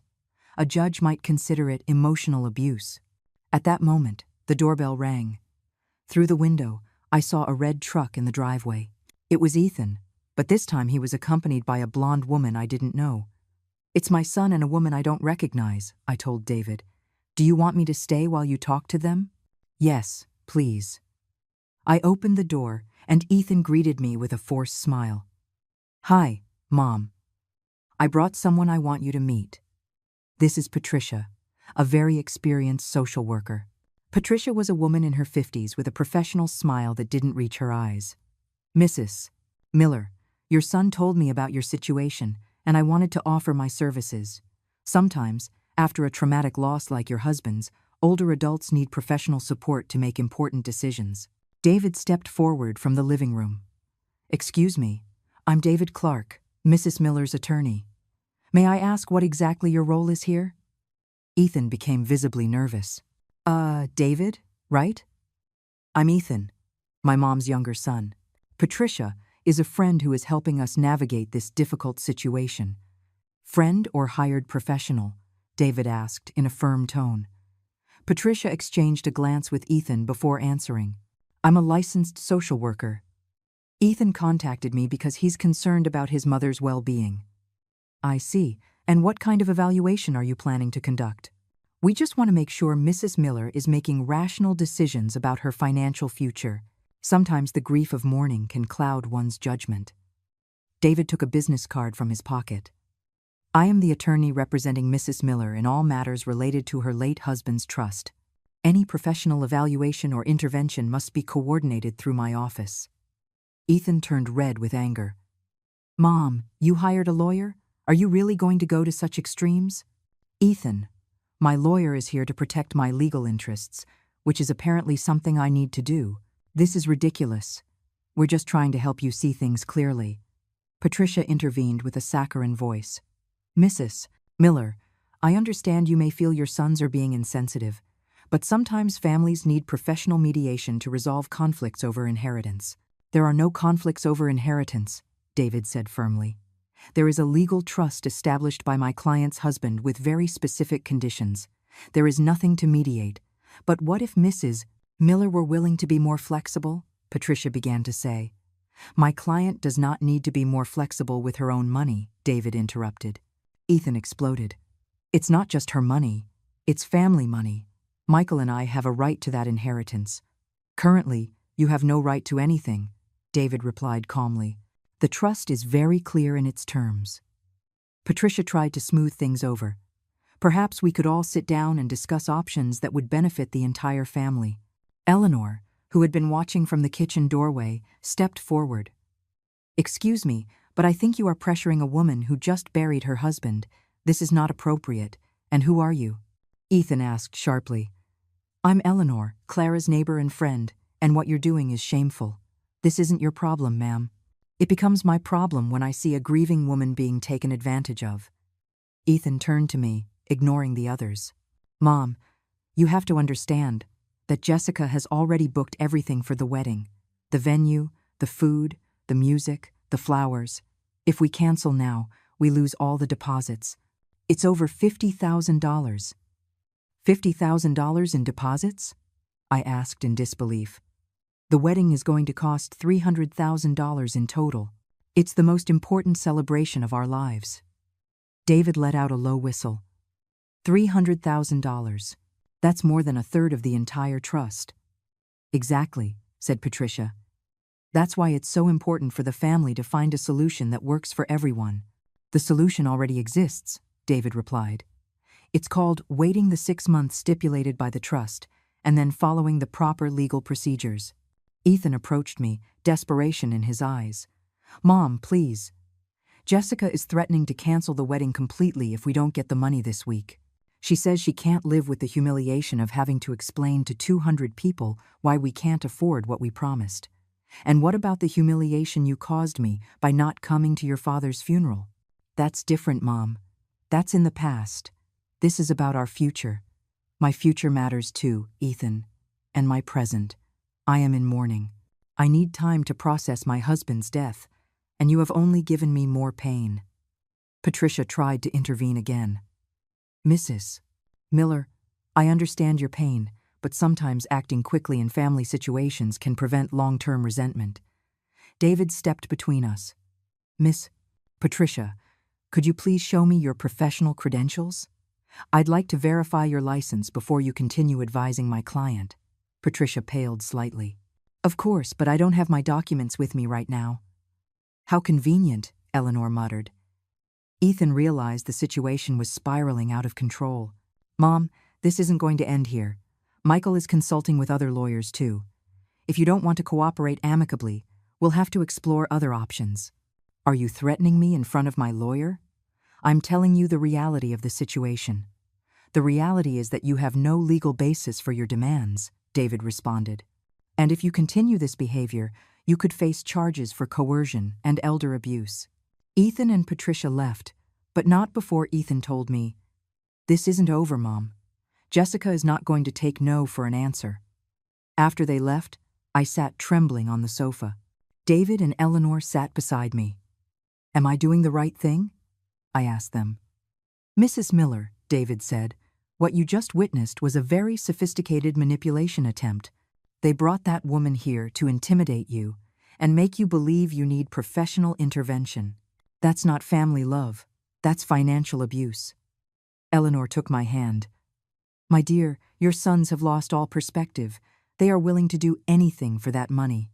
A: a judge might consider it emotional abuse." At that moment, the doorbell rang. Through the window, I saw a red truck in the driveway. It was Ethan, but this time he was accompanied by a blonde woman I didn't know. "It's my son and a woman I don't recognize," I told David. "Do you want me to stay while you talk to them?" "Yes, please." I opened the door, and Ethan greeted me with a forced smile. "Hi, Mom. I brought someone I want you to meet. This is Patricia, a very experienced social worker." Patricia was a woman in her 50s with a professional smile that didn't reach her eyes. "Mrs. Miller, your son told me about your situation, and I wanted to offer my services. Sometimes, after a traumatic loss like your husband's, older adults need professional support to make important decisions." David stepped forward from the living room. "Excuse me, I'm David Clark, Mrs. Miller's attorney. May I ask what exactly your role is here?" Ethan became visibly nervous. David, right?" "I'm Ethan, my mom's younger son." Patricia, is a friend who is helping us navigate this difficult situation. Friend or hired professional? David asked in a firm tone. Patricia exchanged a glance with Ethan before answering. I'm a licensed social worker. Ethan contacted me because he's concerned about his mother's well-being. I see. And what kind of evaluation are you planning to conduct? We just want to make sure Mrs. Miller is making rational decisions about her financial future. Sometimes the grief of mourning can cloud one's judgment. David took a business card from his pocket. I am the attorney representing Mrs. Miller in all matters related to her late husband's trust. Any professional evaluation or intervention must be coordinated through my office. Ethan turned red with anger. Mom, you hired a lawyer? Are you really going to go to such extremes? Ethan, my lawyer is here to protect my legal interests, which is apparently something I need to do. This is ridiculous. We're just trying to help you see things clearly. Patricia intervened with a saccharine voice. Mrs. Miller, I understand you may feel your sons are being insensitive, but sometimes families need professional mediation to resolve conflicts over inheritance. There are no conflicts over inheritance, David said firmly. There is a legal trust established by my client's husband with very specific conditions. There is nothing to mediate. But what if Mrs. Miller were willing to be more flexible? Patricia began to say. My client does not need to be more flexible with her own money, David interrupted. Ethan exploded. It's not just her money. It's family money. Michael and I have a right to that inheritance. Currently, you have no right to anything, David replied calmly. The trust is very clear in its terms. Patricia tried to smooth things over. Perhaps we could all sit down and discuss options that would benefit the entire family. Eleanor, who had been watching from the kitchen doorway, stepped forward. Excuse me, but I think you are pressuring a woman who just buried her husband. This is not appropriate. And who are you? Ethan asked sharply. I'm Eleanor, Clara's neighbor and friend, and what you're doing is shameful. This isn't your problem, ma'am. It becomes my problem when I see a grieving woman being taken advantage of. Ethan turned to me, ignoring the others. Mom, you have to understand that Jessica has already booked everything for the wedding. The venue, the food, the music, the flowers. If we cancel now, we lose all the deposits. It's over $50,000. $50,000 in deposits? I asked in disbelief. The wedding is going to cost $300,000 in total. It's the most important celebration of our lives. David let out a low whistle. $300,000. That's more than a third of the entire trust. Exactly, said Patricia. That's why it's so important for the family to find a solution that works for everyone. The solution already exists, David replied. It's called waiting the 6 months stipulated by the trust and then following the proper legal procedures. Ethan approached me, desperation in his eyes. Mom, please. Jessica is threatening to cancel the wedding completely if we don't get the money this week. She says she can't live with the humiliation of having to explain to 200 people why we can't afford what we promised. And what about the humiliation you caused me by not coming to your father's funeral? That's different, Mom. That's in the past. This is about our future. My future matters too, Ethan. And my present. I am in mourning. I need time to process my husband's death, and you have only given me more pain. Patricia tried to intervene again. Mrs. Miller, I understand your pain, but sometimes acting quickly in family situations can prevent long-term resentment. David stepped between us. Miss Patricia, could you please show me your professional credentials? I'd like to verify your license before you continue advising my client. Patricia paled slightly. Of course, but I don't have my documents with me right now. How convenient, Eleanor muttered. Ethan realized the situation was spiraling out of control. Mom, this isn't going to end here. Michael is consulting with other lawyers too. If you don't want to cooperate amicably, we'll have to explore other options. Are you threatening me in front of my lawyer? I'm telling you the reality of the situation. The reality is that you have no legal basis for your demands, David responded. And if you continue this behavior, you could face charges for coercion and elder abuse. Ethan and Patricia left, but not before Ethan told me, "This isn't over, Mom. Jessica is not going to take no for an answer." After they left, I sat trembling on the sofa. David and Eleanor sat beside me. "Am I doing the right thing?" I asked them. "Mrs. Miller," David said, "what you just witnessed was a very sophisticated manipulation attempt. They brought that woman here to intimidate you and make you believe you need professional intervention. That's not family love. That's financial abuse." Eleanor took my hand. "My dear, your sons have lost all perspective. They are willing to do anything for that money."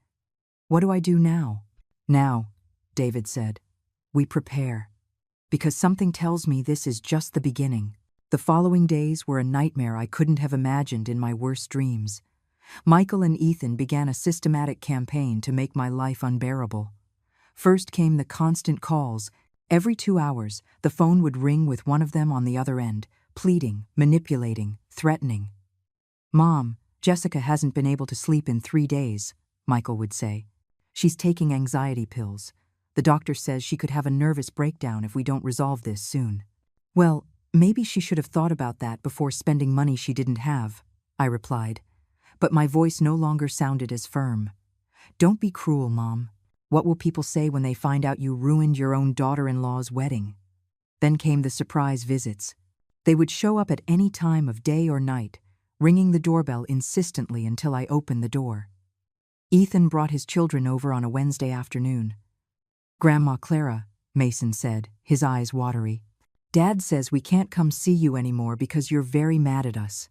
A: "What do I do now?" "Now," David said, "we prepare. Because something tells me this is just the beginning." The following days were a nightmare I couldn't have imagined in my worst dreams. Michael and Ethan began a systematic campaign to make my life unbearable. First came the constant calls. Every 2 hours, the phone would ring with one of them on the other end, pleading, manipulating, threatening. "Mom, Jessica hasn't been able to sleep in 3 days," Michael would say. "She's taking anxiety pills. The doctor says she could have a nervous breakdown if we don't resolve this soon." "Well, maybe she should have thought about that before spending money she didn't have," I replied. But my voice no longer sounded as firm. "Don't be cruel, Mom. What will people say when they find out you ruined your own daughter-in-law's wedding?" Then came the surprise visits. They would show up at any time of day or night, ringing the doorbell insistently until I opened the door. Ethan brought his children over on a Wednesday afternoon. "Grandma Clara," Mason said, his eyes watery, "Dad says we can't come see you anymore because you're very mad at us."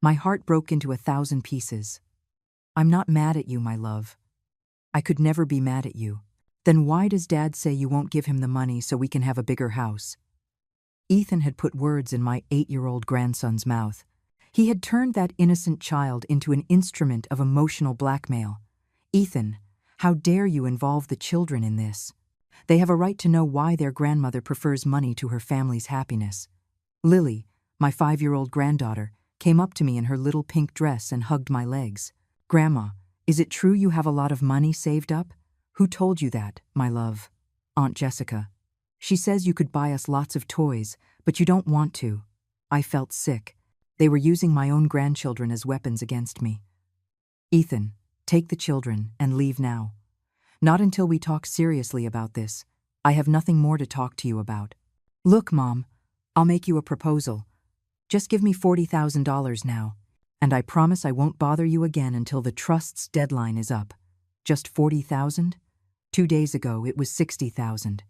A: My heart broke into 1,000 pieces. "I'm not mad at you, my love. I could never be mad at you. Then why does Dad say you won't give him the money so we can have a bigger house?" Ethan had put words in my 8-year-old grandson's mouth. He had turned that innocent child into an instrument of emotional blackmail. "Ethan, how dare you involve the children in this? They have a right to know why their grandmother prefers money to her family's happiness." Lily, my 5-year-old granddaughter, came up to me in her little pink dress and hugged my legs. "Grandma, is it true you have a lot of money saved up?" "Who told you that, my love?" "Aunt Jessica. She says you could buy us lots of toys, but you don't want to." I felt sick. They were using my own grandchildren as weapons against me. "Ethan, take the children and leave now. Not until we talk seriously about this. I have nothing more to talk to you about." "Look, Mom, I'll make you a proposal. Just give me $40,000 now, and I promise I won't bother you again until the trust's deadline is up." "Just 40,000? 2 days ago it was 60,000.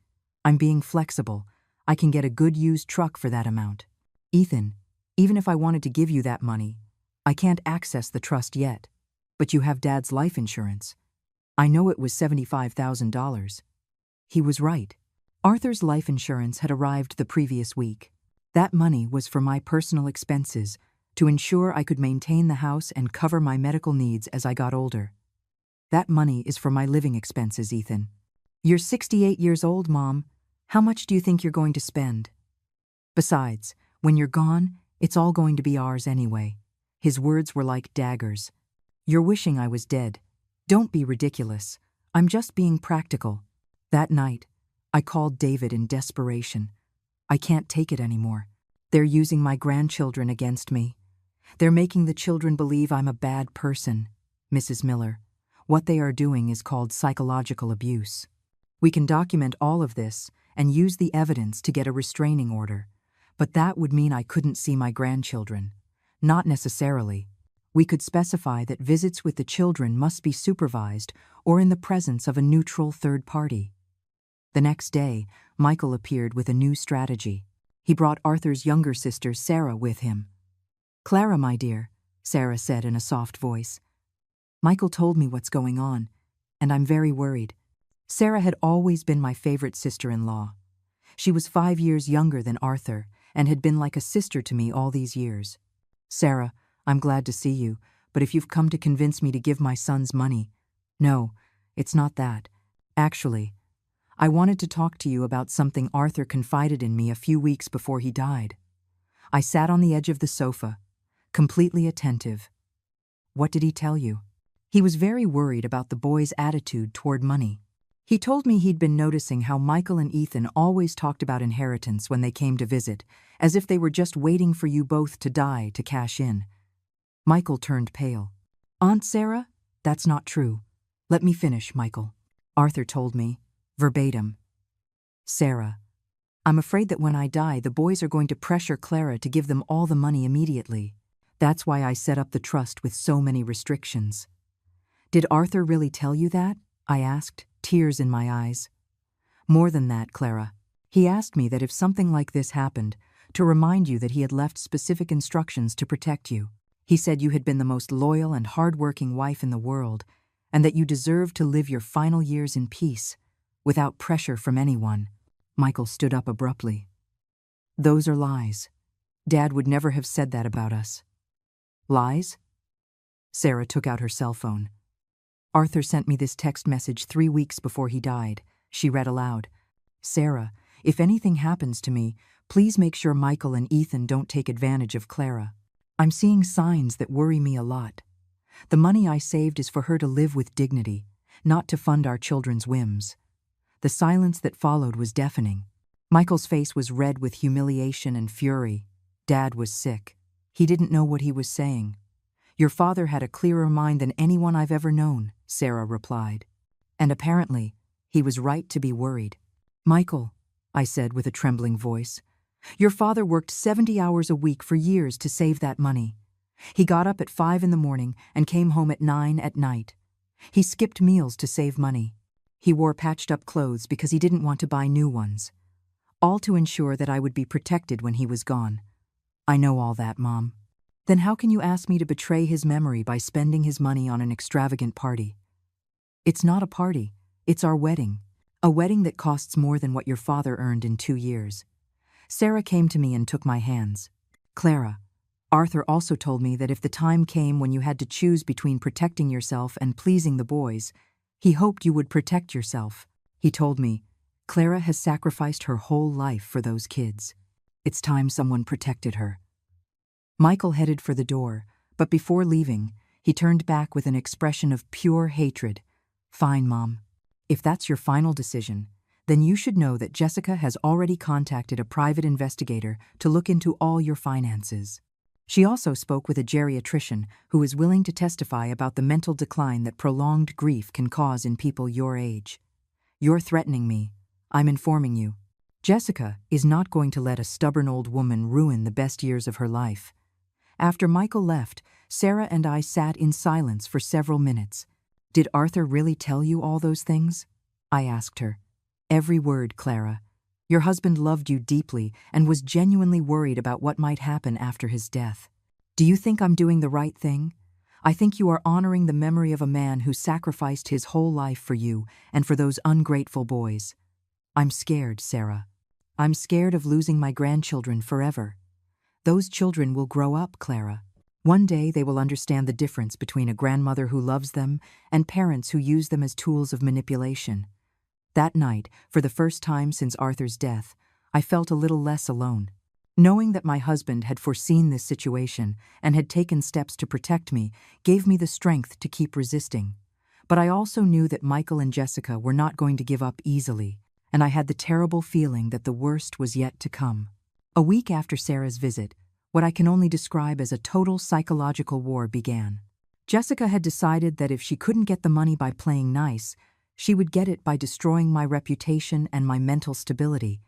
A: I'm being flexible. I can get a good used truck for that amount." "Ethan, even if I wanted to give you that money, I can't access the trust yet." "But you have Dad's life insurance." "I know it was $75,000. He was right. Arthur's life insurance had arrived the previous week. That money was for my personal expenses, to ensure I could maintain the house and cover my medical needs as I got older. That money is for my living expenses, Ethan. You're 68 years old, Mom. How much do you think you're going to spend? Besides, when you're gone, it's all going to be ours anyway." His words were like daggers. "You're wishing I was dead. Don't be ridiculous. I'm just being practical." That night, I called David in desperation. "I can't take it anymore. They're using my grandchildren against me. They're making the children believe I'm a bad person. Mrs. Miller, what they are doing is called psychological abuse. We can document all of this and use the evidence to get a restraining order, but that would mean I couldn't see my grandchildren. Not necessarily. We could specify that visits with the children must be supervised or in the presence of a neutral third party." The next day, Michael appeared with a new strategy. He brought Arthur's younger sister, Sarah, with him. "Clara, my dear," Sarah said in a soft voice. "Michael told me what's going on, and I'm very worried." Sarah had always been my favorite sister-in-law. She was 5 years younger than Arthur and had been like a sister to me all these years. "Sarah, I'm glad to see you, but if you've come to convince me to give my sons money—" "No, it's not that. Actually, I wanted to talk to you about something Arthur confided in me a few weeks before he died." I sat on the edge of the sofa, completely attentive. "What did he tell you?" "He was very worried about the boys' attitude toward money. He told me he'd been noticing how Michael and Ethan always talked about inheritance when they came to visit, as if they were just waiting for you both to die to cash in." Michael turned pale. "Aunt Sarah, that's not true. Let me finish, Michael. Arthur told me, verbatim. Sarah, I'm afraid that when I die, the boys are going to pressure Clara to give them all the money immediately. That's why I set up the trust with so many restrictions. Did Arthur really tell you that? I asked, tears in my eyes. More than that, Clara. He asked me that if something like this happened, to remind you that he had left specific instructions to protect you. He said you had been the most loyal and hard-working wife in the world, and that you deserved to live your final years in peace, without pressure from anyone. Michael stood up abruptly. Those are lies. Dad would never have said that about us. Lies? Sarah took out her cell phone. Arthur sent me this text message 3 weeks before he died. She read aloud. Sarah, if anything happens to me, please make sure Michael and Ethan don't take advantage of Clara. I'm seeing signs that worry me a lot. The money I saved is for her to live with dignity, not to fund our children's whims. The silence that followed was deafening. Michael's face was red with humiliation and fury. Dad was sick. He didn't know what he was saying. Your father had a clearer mind than anyone I've ever known, Sarah replied. And apparently, he was right to be worried. Michael, I said with a trembling voice, your father worked 70 hours a week for years to save that money. He got up at 5 in the morning and came home at 9 at night. He skipped meals to save money. He wore patched-up clothes because he didn't want to buy new ones. All to ensure that I would be protected when he was gone. I know all that, Mom. Then how can you ask me to betray his memory by spending his money on an extravagant party? It's not a party. It's our wedding. A wedding that costs more than what your father earned in 2 years. Sarah came to me and took my hands. Clara, Arthur also told me that if the time came when you had to choose between protecting yourself and pleasing the boys, he hoped you would protect yourself. He told me, Clara has sacrificed her whole life for those kids. It's time someone protected her. Michael headed for the door, but before leaving, he turned back with an expression of pure hatred. Fine, Mom. If that's your final decision, then you should know that Jessica has already contacted a private investigator to look into all your finances. She also spoke with a geriatrician who is willing to testify about the mental decline that prolonged grief can cause in people your age. You're threatening me. I'm informing you. Jessica is not going to let a stubborn old woman ruin the best years of her life. After Michael left, Sarah and I sat in silence for several minutes. Did Arthur really tell you all those things? I asked her. Every word, Clara. Your husband loved you deeply and was genuinely worried about what might happen after his death. Do you think I'm doing the right thing? I think you are honoring the memory of a man who sacrificed his whole life for you and for those ungrateful boys. I'm scared, Sarah. I'm scared of losing my grandchildren forever. Those children will grow up, Clara. One day they will understand the difference between a grandmother who loves them and parents who use them as tools of manipulation. That night, for the first time since Arthur's death, I felt a little less alone. Knowing that my husband had foreseen this situation and had taken steps to protect me gave me the strength to keep resisting. But I also knew that Michael and Jessica were not going to give up easily, and I had the terrible feeling that the worst was yet to come. A week after Sarah's visit, what I can only describe as a total psychological war began. Jessica had decided that if she couldn't get the money by playing nice, she would get it by destroying my reputation and my mental stability.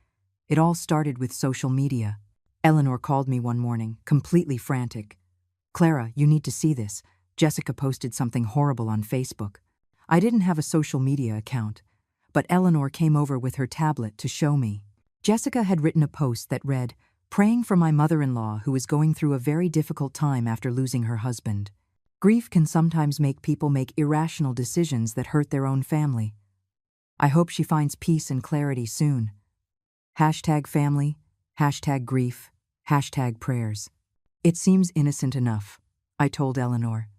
A: It all started with social media. Eleanor called me one morning, completely frantic. Clara, you need to see this. Jessica posted something horrible on Facebook. I didn't have a social media account, but Eleanor came over with her tablet to show me. Jessica had written a post that read, "Praying for my mother-in-law who is going through a very difficult time after losing her husband. Grief can sometimes make people make irrational decisions that hurt their own family. I hope she finds peace and clarity soon. #family, #grief, #prayers. It seems innocent enough, I told Eleanor.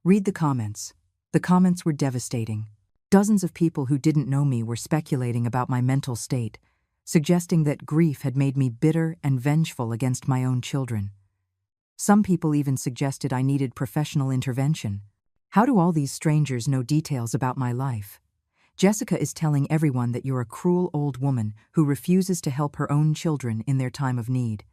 A: Read the comments. The comments were devastating. Dozens of people who didn't know me were speculating about my mental state, suggesting that grief had made me bitter and vengeful against my own children. Some people even suggested I needed professional intervention. How do all these strangers know details about my life? Jessica is telling everyone that you're a cruel old woman who refuses to help her own children in their time of need.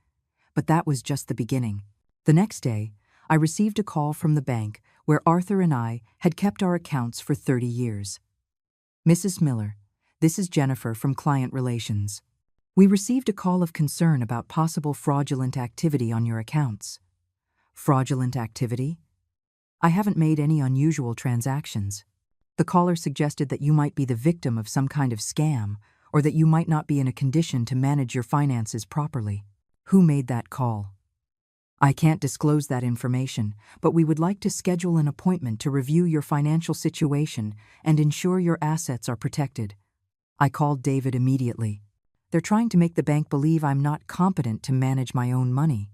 A: But that was just the beginning. The next day, I received a call from the bank where Arthur and I had kept our accounts for 30 years. Mrs. Miller, this is Jennifer from Client Relations. We received a call of concern about possible fraudulent activity on your accounts. Fraudulent activity? I haven't made any unusual transactions. The caller suggested that you might be the victim of some kind of scam, or that you might not be in a condition to manage your finances properly. Who made that call? I can't disclose that information, but we would like to schedule an appointment to review your financial situation and ensure your assets are protected. I called David immediately. They're trying to make the bank believe I'm not competent to manage my own money.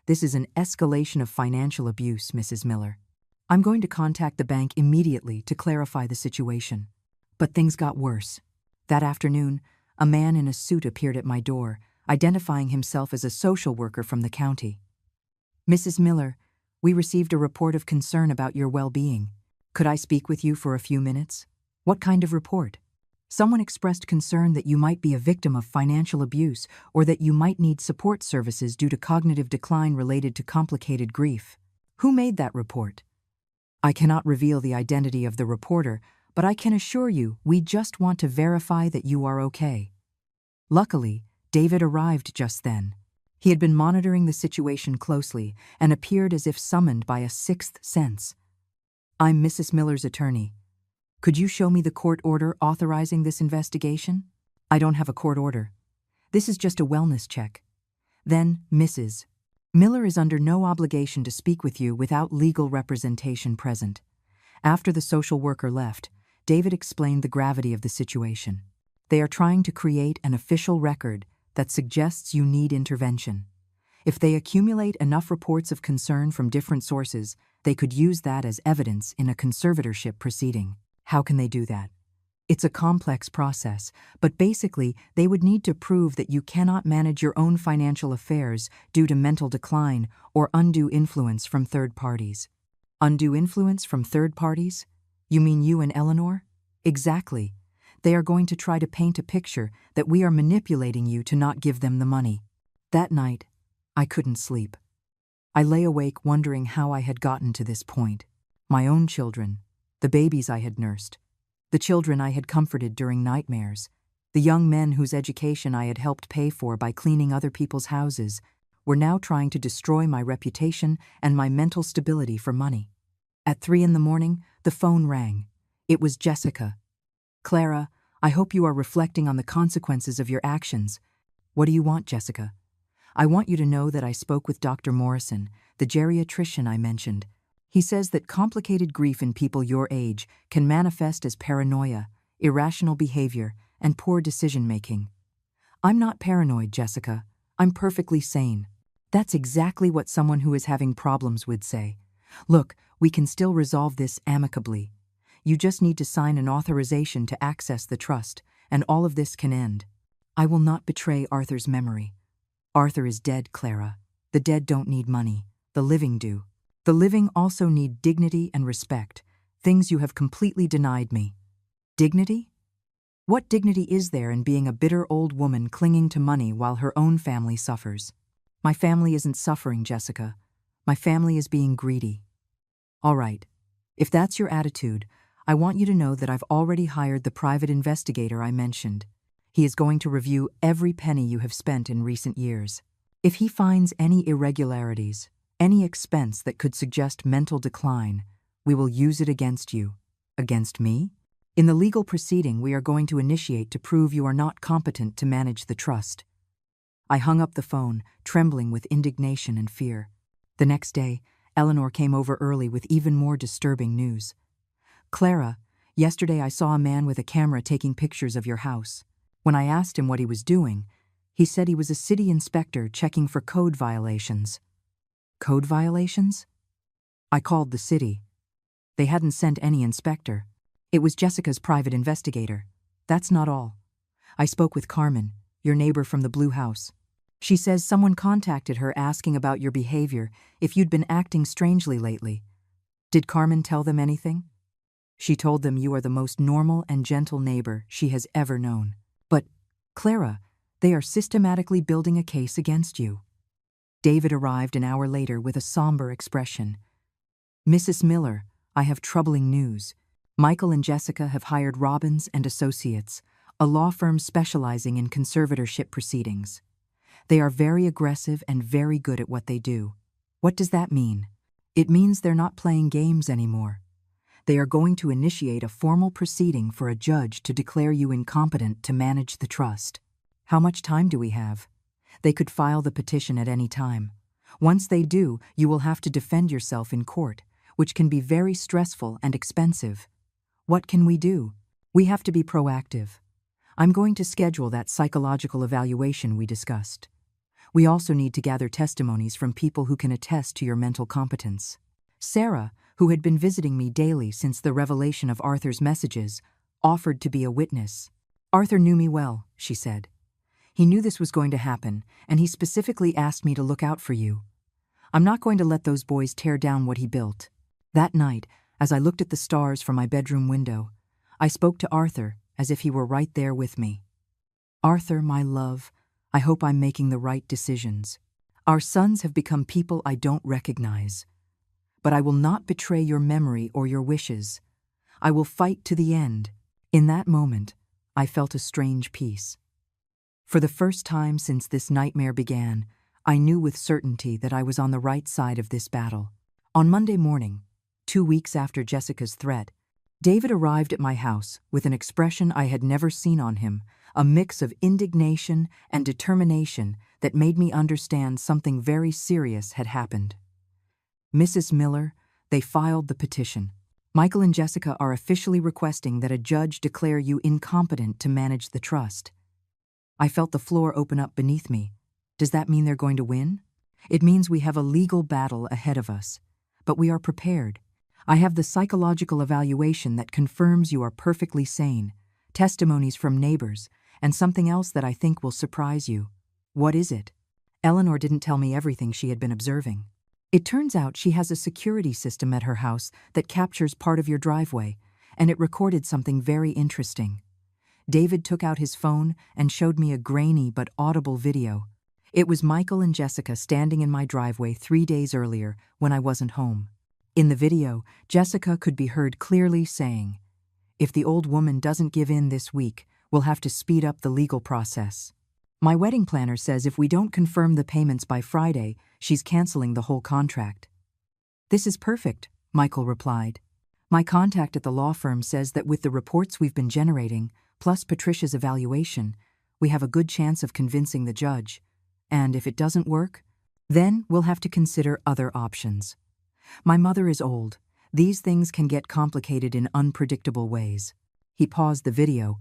A: This is an escalation of financial abuse, Mrs. Miller. I'm going to contact the bank immediately to clarify the situation. But things got worse. That afternoon, a man in a suit appeared at my door, identifying himself as a social worker from the county. Mrs. Miller, we received a report of concern about your well-being. Could I speak with you for a few minutes? What kind of report? Someone expressed concern that you might be a victim of financial abuse or that you might need support services due to cognitive decline related to complicated grief. Who made that report? I cannot reveal the identity of the reporter, but I can assure you we just want to verify that you are okay. Luckily, David arrived just then. He had been monitoring the situation closely and appeared as if summoned by a sixth sense. I'm Mrs. Miller's attorney. Could you show me the court order authorizing this investigation? I don't have a court order. This is just a wellness check. Then, Mrs. Miller is under no obligation to speak with you without legal representation present. After the social worker left, David explained the gravity of the situation. They are trying to create an official record that suggests you need intervention. If they accumulate enough reports of concern from different sources, they could use that as evidence in a conservatorship proceeding. How can they do that? It's a complex process, but basically they would need to prove that you cannot manage your own financial affairs due to mental decline or undue influence from third parties. Undue influence from third parties? You mean you and Eleanor? Exactly. They are going to try to paint a picture that we are manipulating you to not give them the money. That night, I couldn't sleep. I lay awake wondering how I had gotten to this point. My own children, the babies I had nursed, the children I had comforted during nightmares, the young men whose education I had helped pay for by cleaning other people's houses, were now trying to destroy my reputation and my mental stability for money. At 3 a.m, the phone rang. It was Jessica. Clara, I hope you are reflecting on the consequences of your actions. What do you want, Jessica? I want you to know that I spoke with Dr. Morrison, the geriatrician I mentioned. He says that complicated grief in people your age can manifest as paranoia, irrational behavior, and poor decision-making. I'm not paranoid, Jessica. I'm perfectly sane. That's exactly what someone who is having problems would say. Look, we can still resolve this amicably. You just need to sign an authorization to access the trust, and all of this can end. I will not betray Arthur's memory. Arthur is dead, Clara. The dead don't need money. The living do. The living also need dignity and respect, things you have completely denied me. Dignity? What dignity is there in being a bitter old woman clinging to money while her own family suffers? My family isn't suffering, Jessica. My family is being greedy. All right. If that's your attitude, I want you to know that I've already hired the private investigator I mentioned. He is going to review every penny you have spent in recent years. If he finds any irregularities, any expense that could suggest mental decline, we will use it against you. Against me? In the legal proceeding we are going to initiate to prove you are not competent to manage the trust. I hung up the phone, trembling with indignation and fear. The next day, Eleanor came over early with even more disturbing news. Clara, yesterday I saw a man with a camera taking pictures of your house. When I asked him what he was doing, he said he was a city inspector checking for code violations. Code violations? I called the city. They hadn't sent any inspector. It was Jessica's private investigator. That's not all. I spoke with Carmen, your neighbor from the Blue House. She says someone contacted her asking about your behavior, if you'd been acting strangely lately. Did Carmen tell them anything? She told them you are the most normal and gentle neighbor she has ever known. But, Clara, they are systematically building a case against you. David arrived an hour later with a somber expression. Mrs. Miller, I have troubling news. Michael and Jessica have hired Robbins and Associates, a law firm specializing in conservatorship proceedings. They are very aggressive and very good at what they do. What does that mean? It means they're not playing games anymore. They are going to initiate a formal proceeding for a judge to declare you incompetent to manage the trust. How much time do we have? They could file the petition at any time. Once they do, you will have to defend yourself in court, which can be very stressful and expensive. What can we do? We have to be proactive. I'm going to schedule that psychological evaluation we discussed. We also need to gather testimonies from people who can attest to your mental competence. Sarah, who had been visiting me daily since the revelation of Arthur's messages, offered to be a witness. Arthur knew me well, she said. He knew this was going to happen, and he specifically asked me to look out for you. I'm not going to let those boys tear down what he built. That night, as I looked at the stars from my bedroom window, I spoke to Arthur as if he were right there with me. Arthur, my love, I hope I'm making the right decisions. Our sons have become people I don't recognize. But I will not betray your memory or your wishes. I will fight to the end. In that moment, I felt a strange peace. For the first time since this nightmare began, I knew with certainty that I was on the right side of this battle. On Monday morning, 2 weeks after Jessica's threat, David arrived at my house with an expression I had never seen on him, a mix of indignation and determination that made me understand something very serious had happened. Mrs. Miller, they filed the petition. Michael and Jessica are officially requesting that a judge declare you incompetent to manage the trust. I felt the floor open up beneath me. Does that mean they're going to win? It means we have a legal battle ahead of us. But we are prepared. I have the psychological evaluation that confirms you are perfectly sane, testimonies from neighbors, and something else that I think will surprise you. What is it? Eleanor didn't tell me everything she had been observing. It turns out she has a security system at her house that captures part of your driveway, and it recorded something very interesting. David took out his phone and showed me a grainy but audible video. It was Michael and Jessica standing in my driveway 3 days earlier when I wasn't home. In the video, Jessica could be heard clearly saying, "If the old woman doesn't give in this week, we'll have to speed up the legal process. My wedding planner says if we don't confirm the payments by Friday, she's canceling the whole contract." "This is perfect," Michael replied. "My contact at the law firm says that with the reports we've been generating, plus Patricia's evaluation, we have a good chance of convincing the judge. And if it doesn't work, then we'll have to consider other options. My mother is old. These things can get complicated in unpredictable ways." He paused the video,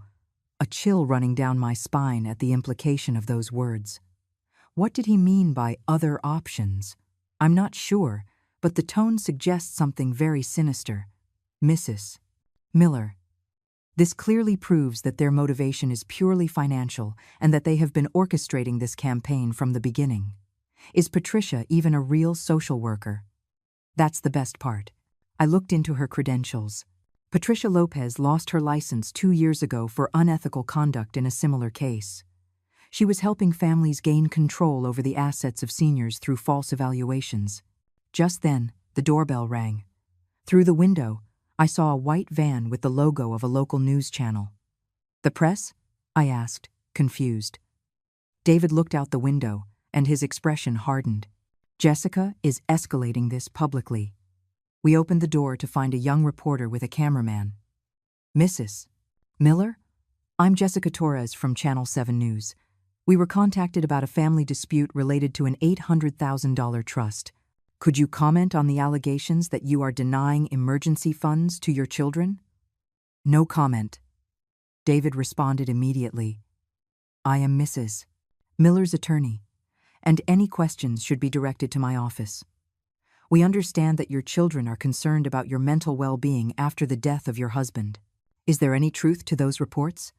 A: a chill running down my spine at the implication of those words. What did he mean by other options? I'm not sure, but the tone suggests something very sinister. Mrs. Miller. This clearly proves that their motivation is purely financial and that they have been orchestrating this campaign from the beginning. Is Patricia even a real social worker? That's the best part. I looked into her credentials. Patricia Lopez lost her license 2 years ago for unethical conduct in a similar case. She was helping families gain control over the assets of seniors through false evaluations. Just then, the doorbell rang. Through the window, I saw a white van with the logo of a local news channel. "The press?" I asked, confused. David looked out the window, and his expression hardened. "Jessica is escalating this publicly." We opened the door to find a young reporter with a cameraman. "Mrs. Miller? I'm Jessica Torres from Channel 7 News. We were contacted about a family dispute related to an $800,000 trust. Could you comment on the allegations that you are denying emergency funds to your children?" "No comment." David responded immediately. "I am Mrs. Miller's attorney, and any questions should be directed to my office. We understand that your children are concerned about your mental well-being after the death of your husband. Is there any truth to those reports?"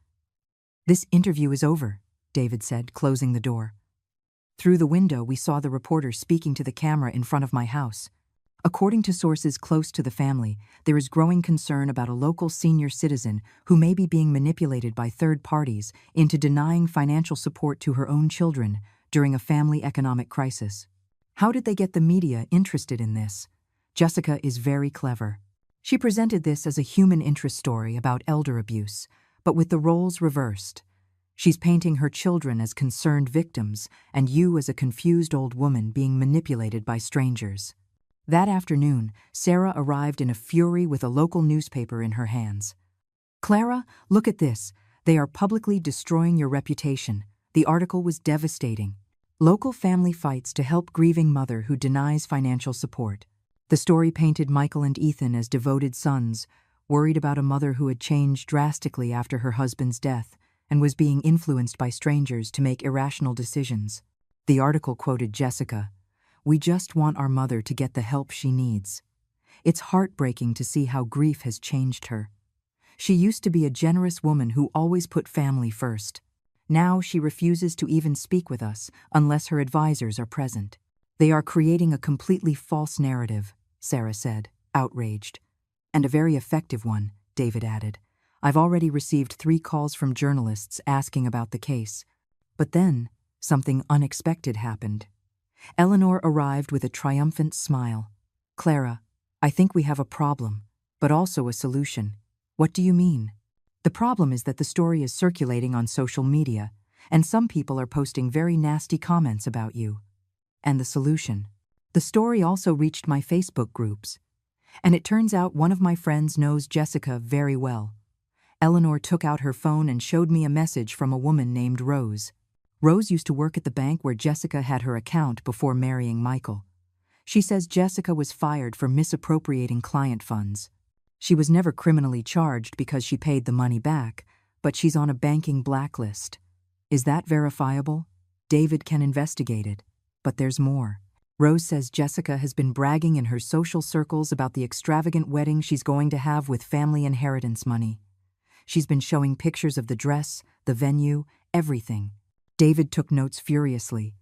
A: "This interview is over," David said, closing the door. Through the window, we saw the reporter speaking to the camera in front of my house. According to sources close to the family, there is growing concern about a local senior citizen who may be being manipulated by third parties into denying financial support to her own children during a family economic crisis. How did they get the media interested in this? Jessica is very clever. She presented this as a human interest story about elder abuse, but with the roles reversed. She's painting her children as concerned victims and you as a confused old woman being manipulated by strangers. That afternoon, Sarah arrived in a fury with a local newspaper in her hands. "Clara, look at this. They are publicly destroying your reputation." The article was devastating. Local family fights to help grieving mother who denies financial support. The story painted Michael and Ethan as devoted sons, worried about a mother who had changed drastically after her husband's death and was being influenced by strangers to make irrational decisions. The article quoted Jessica, "We just want our mother to get the help she needs. It's heartbreaking to see how grief has changed her. She used to be a generous woman who always put family first. Now she refuses to even speak with us unless her advisors are present. They are creating a completely false narrative," Sarah said, outraged. "And a very effective one," David added. "I've already received 3 calls from journalists asking about the case." But then, something unexpected happened. Eleanor arrived with a triumphant smile. "Clara, I think we have a problem, but also a solution." "What do you mean?" "The problem is that the story is circulating on social media, and some people are posting very nasty comments about you." "And the solution?" "The story also reached my Facebook groups. And it turns out one of my friends knows Jessica very well." Eleanor took out her phone and showed me a message from a woman named Rose. Rose used to work at the bank where Jessica had her account before marrying Michael. She says Jessica was fired for misappropriating client funds. She was never criminally charged because she paid the money back, but she's on a banking blacklist. "Is that verifiable?" "David can investigate it. But there's more. Rose says Jessica has been bragging in her social circles about the extravagant wedding she's going to have with family inheritance money. She's been showing pictures of the dress, the venue, everything." David took notes furiously.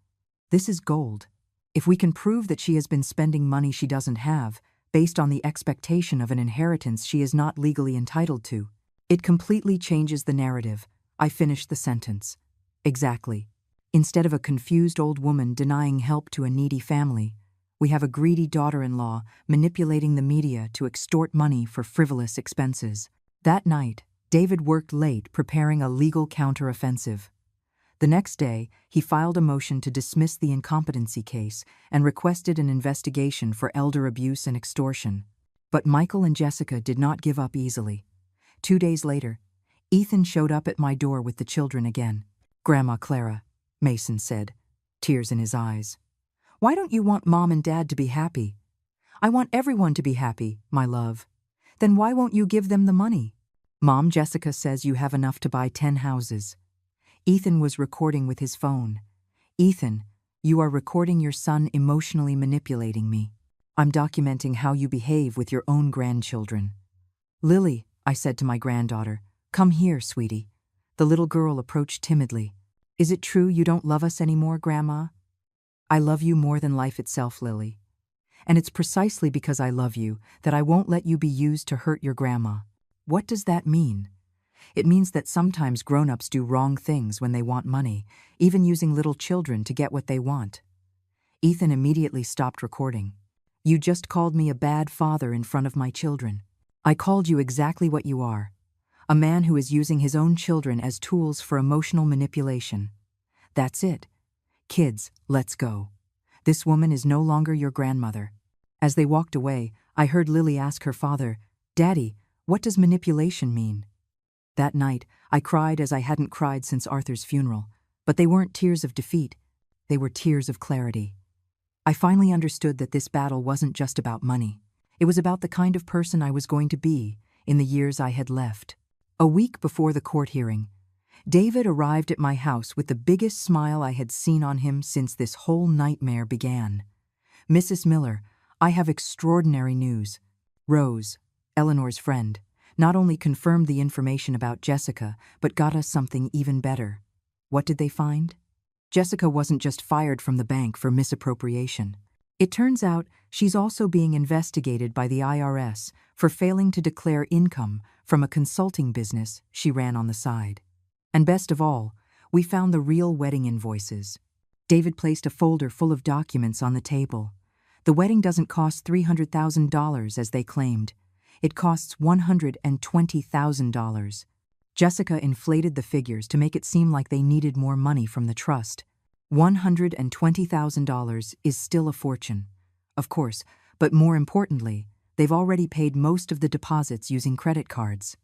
A: "This is gold. If we can prove that she has been spending money she doesn't have, based on the expectation of an inheritance she is not legally entitled to, it completely changes the narrative." I finished the sentence. "Exactly. Instead of a confused old woman denying help to a needy family, we have a greedy daughter-in-law manipulating the media to extort money for frivolous expenses." That night, David worked late preparing a legal counteroffensive. The next day, he filed a motion to dismiss the incompetency case and requested an investigation for elder abuse and extortion. But Michael and Jessica did not give up easily. 2 days later, Ethan showed up at my door with the children again. "Grandma Clara," Mason said, tears in his eyes, "why don't you want Mom and Dad to be happy?" "I want everyone to be happy, my love." "Then why won't you give them the money?" "Mom, Jessica says you have enough to buy 10 houses. Ethan was recording with his phone. "Ethan, you are recording your son emotionally manipulating me. I'm documenting how you behave with your own grandchildren." "Lily," I said to my granddaughter, "come here, sweetie." The little girl approached timidly. "Is it true you don't love us anymore, Grandma?" "I love you more than life itself, Lily. And it's precisely because I love you that I won't let you be used to hurt your grandma." "What does that mean?" "It means that sometimes grown-ups do wrong things when they want money, even using little children to get what they want." Ethan immediately stopped recording. "You just called me a bad father in front of my children. I called you exactly what you are. A man who is using his own children as tools for emotional manipulation. That's it. Kids, let's go. This woman is no longer your grandmother." As they walked away, I heard Lily ask her father, "Daddy, what does manipulation mean?" That night, I cried as I hadn't cried since Arthur's funeral, but they weren't tears of defeat. They were tears of clarity. I finally understood that this battle wasn't just about money. It was about the kind of person I was going to be in the years I had left. A week before the court hearing, David arrived at my house with the biggest smile I had seen on him since this whole nightmare began. "Mrs. Miller, I have extraordinary news." Rose, Eleanor's friend, not only confirmed the information about Jessica, but got us something even better. What did they find? Jessica wasn't just fired from the bank for misappropriation. It turns out she's also being investigated by the IRS for failing to declare income from a consulting business she ran on the side. And best of all, we found the real wedding invoices. David placed a folder full of documents on the table. The wedding doesn't cost $300,000 as they claimed. It costs $120,000. Jessica inflated the figures to make it seem like they needed more money from the trust. $120,000 is still a fortune, of course, but more importantly, they've already paid most of the deposits using credit cards.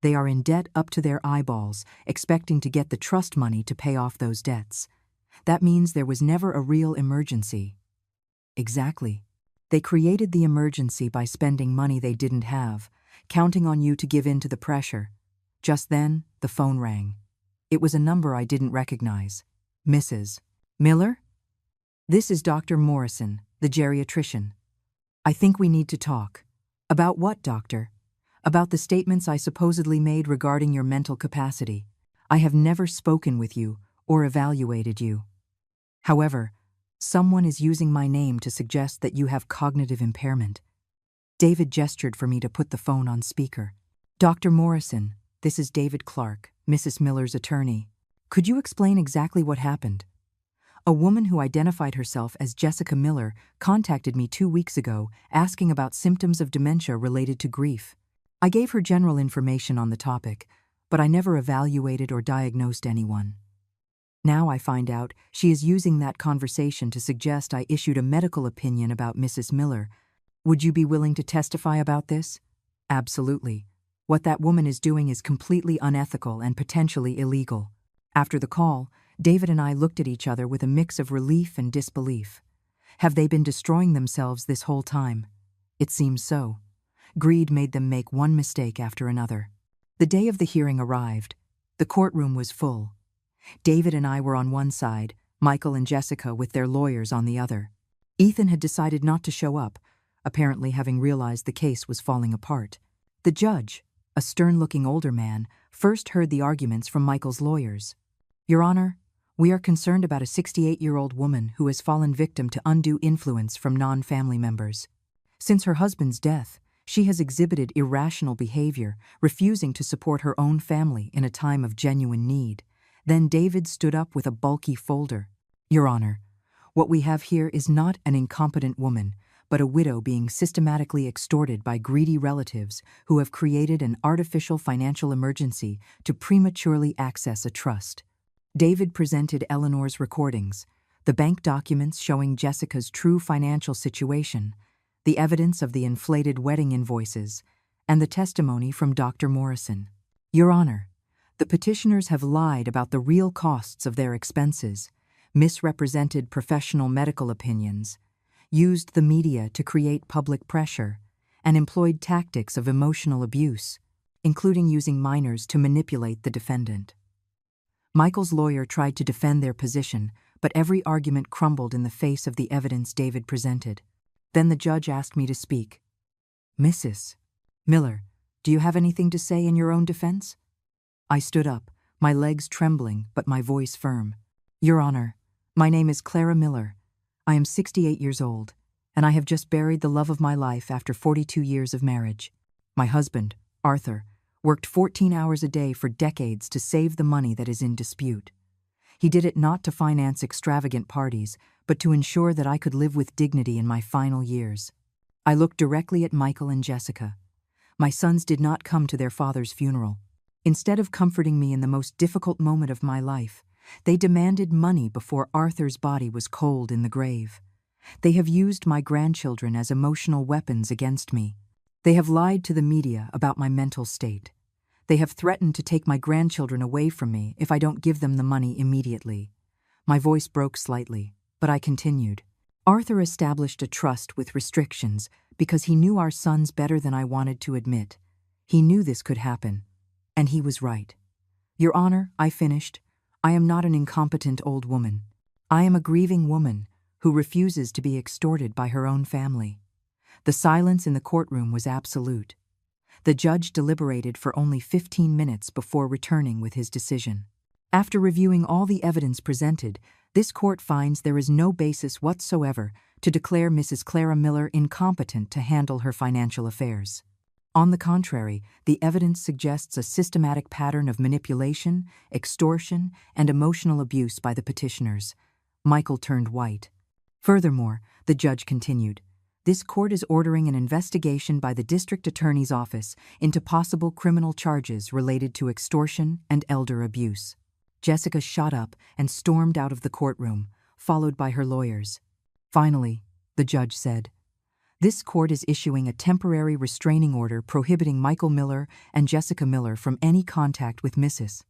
A: They are in debt up to their eyeballs, expecting to get the trust money to pay off those debts. That means there was never a real emergency. Exactly. They created the emergency by spending money they didn't have, counting on you to give in to the pressure. Just then, the phone rang. It was a number I didn't recognize. Mrs. Miller? This is Dr. Morrison, the geriatrician. I think we need to talk. About what, doctor? About the statements I supposedly made regarding your mental capacity. I have never spoken with you or evaluated you. However, someone is using my name to suggest that you have cognitive impairment. David gestured for me to put the phone on speaker. Dr. Morrison, this is David Clark, Mrs. Miller's attorney. Could you explain exactly what happened? A woman who identified herself as Jessica Miller contacted me 2 weeks ago asking about symptoms of dementia related to grief. I gave her general information on the topic, but I never evaluated or diagnosed anyone. Now I find out she is using that conversation to suggest I issued a medical opinion about Mrs. Miller. Would you be willing to testify about this? Absolutely. What that woman is doing is completely unethical and potentially illegal. After the call, David and I looked at each other with a mix of relief and disbelief. Have they been destroying themselves this whole time? It seems so. Greed made them make one mistake after another. The day of the hearing arrived. The courtroom was full. David and I were on one side, Michael and Jessica with their lawyers on the other. Ethan had decided not to show up, apparently having realized the case was falling apart. The judge, a stern-looking older man, first heard the arguments from Michael's lawyers. Your Honor, we are concerned about a 68-year-old woman who has fallen victim to undue influence from non-family members. Since her husband's death, she has exhibited irrational behavior, refusing to support her own family in a time of genuine need. Then David stood up with a bulky folder. Your Honor, what we have here is not an incompetent woman, but a widow being systematically extorted by greedy relatives who have created an artificial financial emergency to prematurely access a trust. David presented Eleanor's recordings, the bank documents showing Jessica's true financial situation, the evidence of the inflated wedding invoices, and the testimony from Dr. Morrison. Your Honor, the petitioners have lied about the real costs of their expenses, misrepresented professional medical opinions, used the media to create public pressure, and employed tactics of emotional abuse, including using minors to manipulate the defendant. Michael's lawyer tried to defend their position, but every argument crumbled in the face of the evidence David presented. Then the judge asked me to speak. Mrs. Miller, do you have anything to say in your own defense? I stood up, my legs trembling but my voice firm. Your Honor, my name is Clara Miller. I am 68 years old, and I have just buried the love of my life after 42 years of marriage. My husband, Arthur, worked 14 hours a day for decades to save the money that is in dispute. He did it not to finance extravagant parties, but to ensure that I could live with dignity in my final years. I looked directly at Michael and Jessica. My sons did not come to their father's funeral. Instead of comforting me in the most difficult moment of my life, they demanded money before Arthur's body was cold in the grave. They have used my grandchildren as emotional weapons against me. They have lied to the media about my mental state. They have threatened to take my grandchildren away from me if I don't give them the money immediately. My voice broke slightly, but I continued. Arthur established a trust with restrictions because he knew our sons better than I wanted to admit. He knew this could happen, and he was right. Your Honor, I finished. I am not an incompetent old woman. I am a grieving woman who refuses to be extorted by her own family. The silence in the courtroom was absolute. The judge deliberated for only 15 minutes before returning with his decision. After reviewing all the evidence presented, this court finds there is no basis whatsoever to declare Mrs. Clara Miller incompetent to handle her financial affairs. On the contrary, the evidence suggests a systematic pattern of manipulation, extortion, and emotional abuse by the petitioners. Michael turned white. Furthermore, the judge continued, This court is ordering an investigation by the district attorney's office into possible criminal charges related to extortion and elder abuse. Jessica shot up and stormed out of the courtroom, followed by her lawyers. Finally, the judge said, "This court is issuing a temporary restraining order prohibiting Michael Miller and Jessica Miller from any contact with Mrs.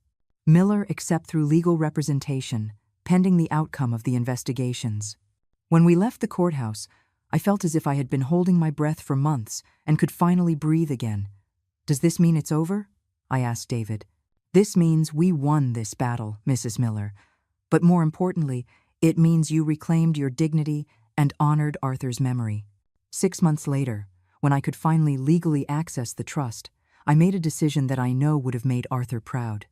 A: Miller except through legal representation, pending the outcome of the investigations." When we left the courthouse, I felt as if I had been holding my breath for months and could finally breathe again. "Does this mean it's over?" I asked David. "This means we won this battle, Mrs. Miller. But more importantly, it means you reclaimed your dignity and honored Arthur's memory." 6 months later, when I could finally legally access the trust, I made a decision that I know would have made Arthur proud.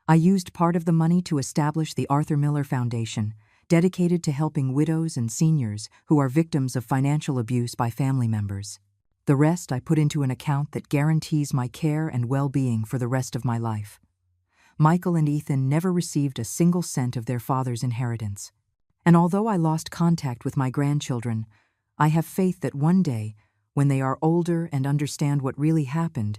A: I used part of the money to establish the Arthur Miller Foundation, dedicated to helping widows and seniors who are victims of financial abuse by family members. The rest I put into an account that guarantees my care and well-being for the rest of my life. Michael and Ethan never received a single cent of their father's inheritance. And although I lost contact with my grandchildren, I have faith that one day, when they are older and understand what really happened,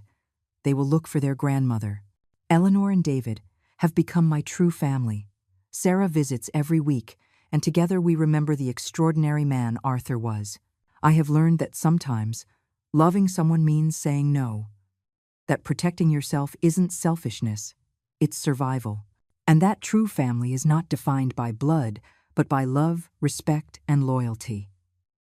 A: they will look for their grandmother. Eleanor and David have become my true family. Sarah visits every week, and together we remember the extraordinary man Arthur was. I have learned that sometimes loving someone means saying no, that protecting yourself isn't selfishness, it's survival, and that true family is not defined by blood, but by love, respect, and loyalty.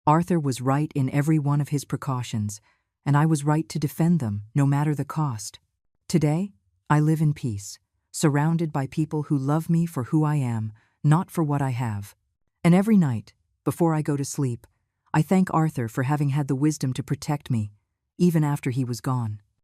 A: Arthur was right in every one of his precautions, and I was right to defend them, no matter the cost. Today, I live in peace, surrounded by people who love me for who I am, not for what I have. And every night, before I go to sleep, I thank Arthur for having had the wisdom to protect me, even after he was gone.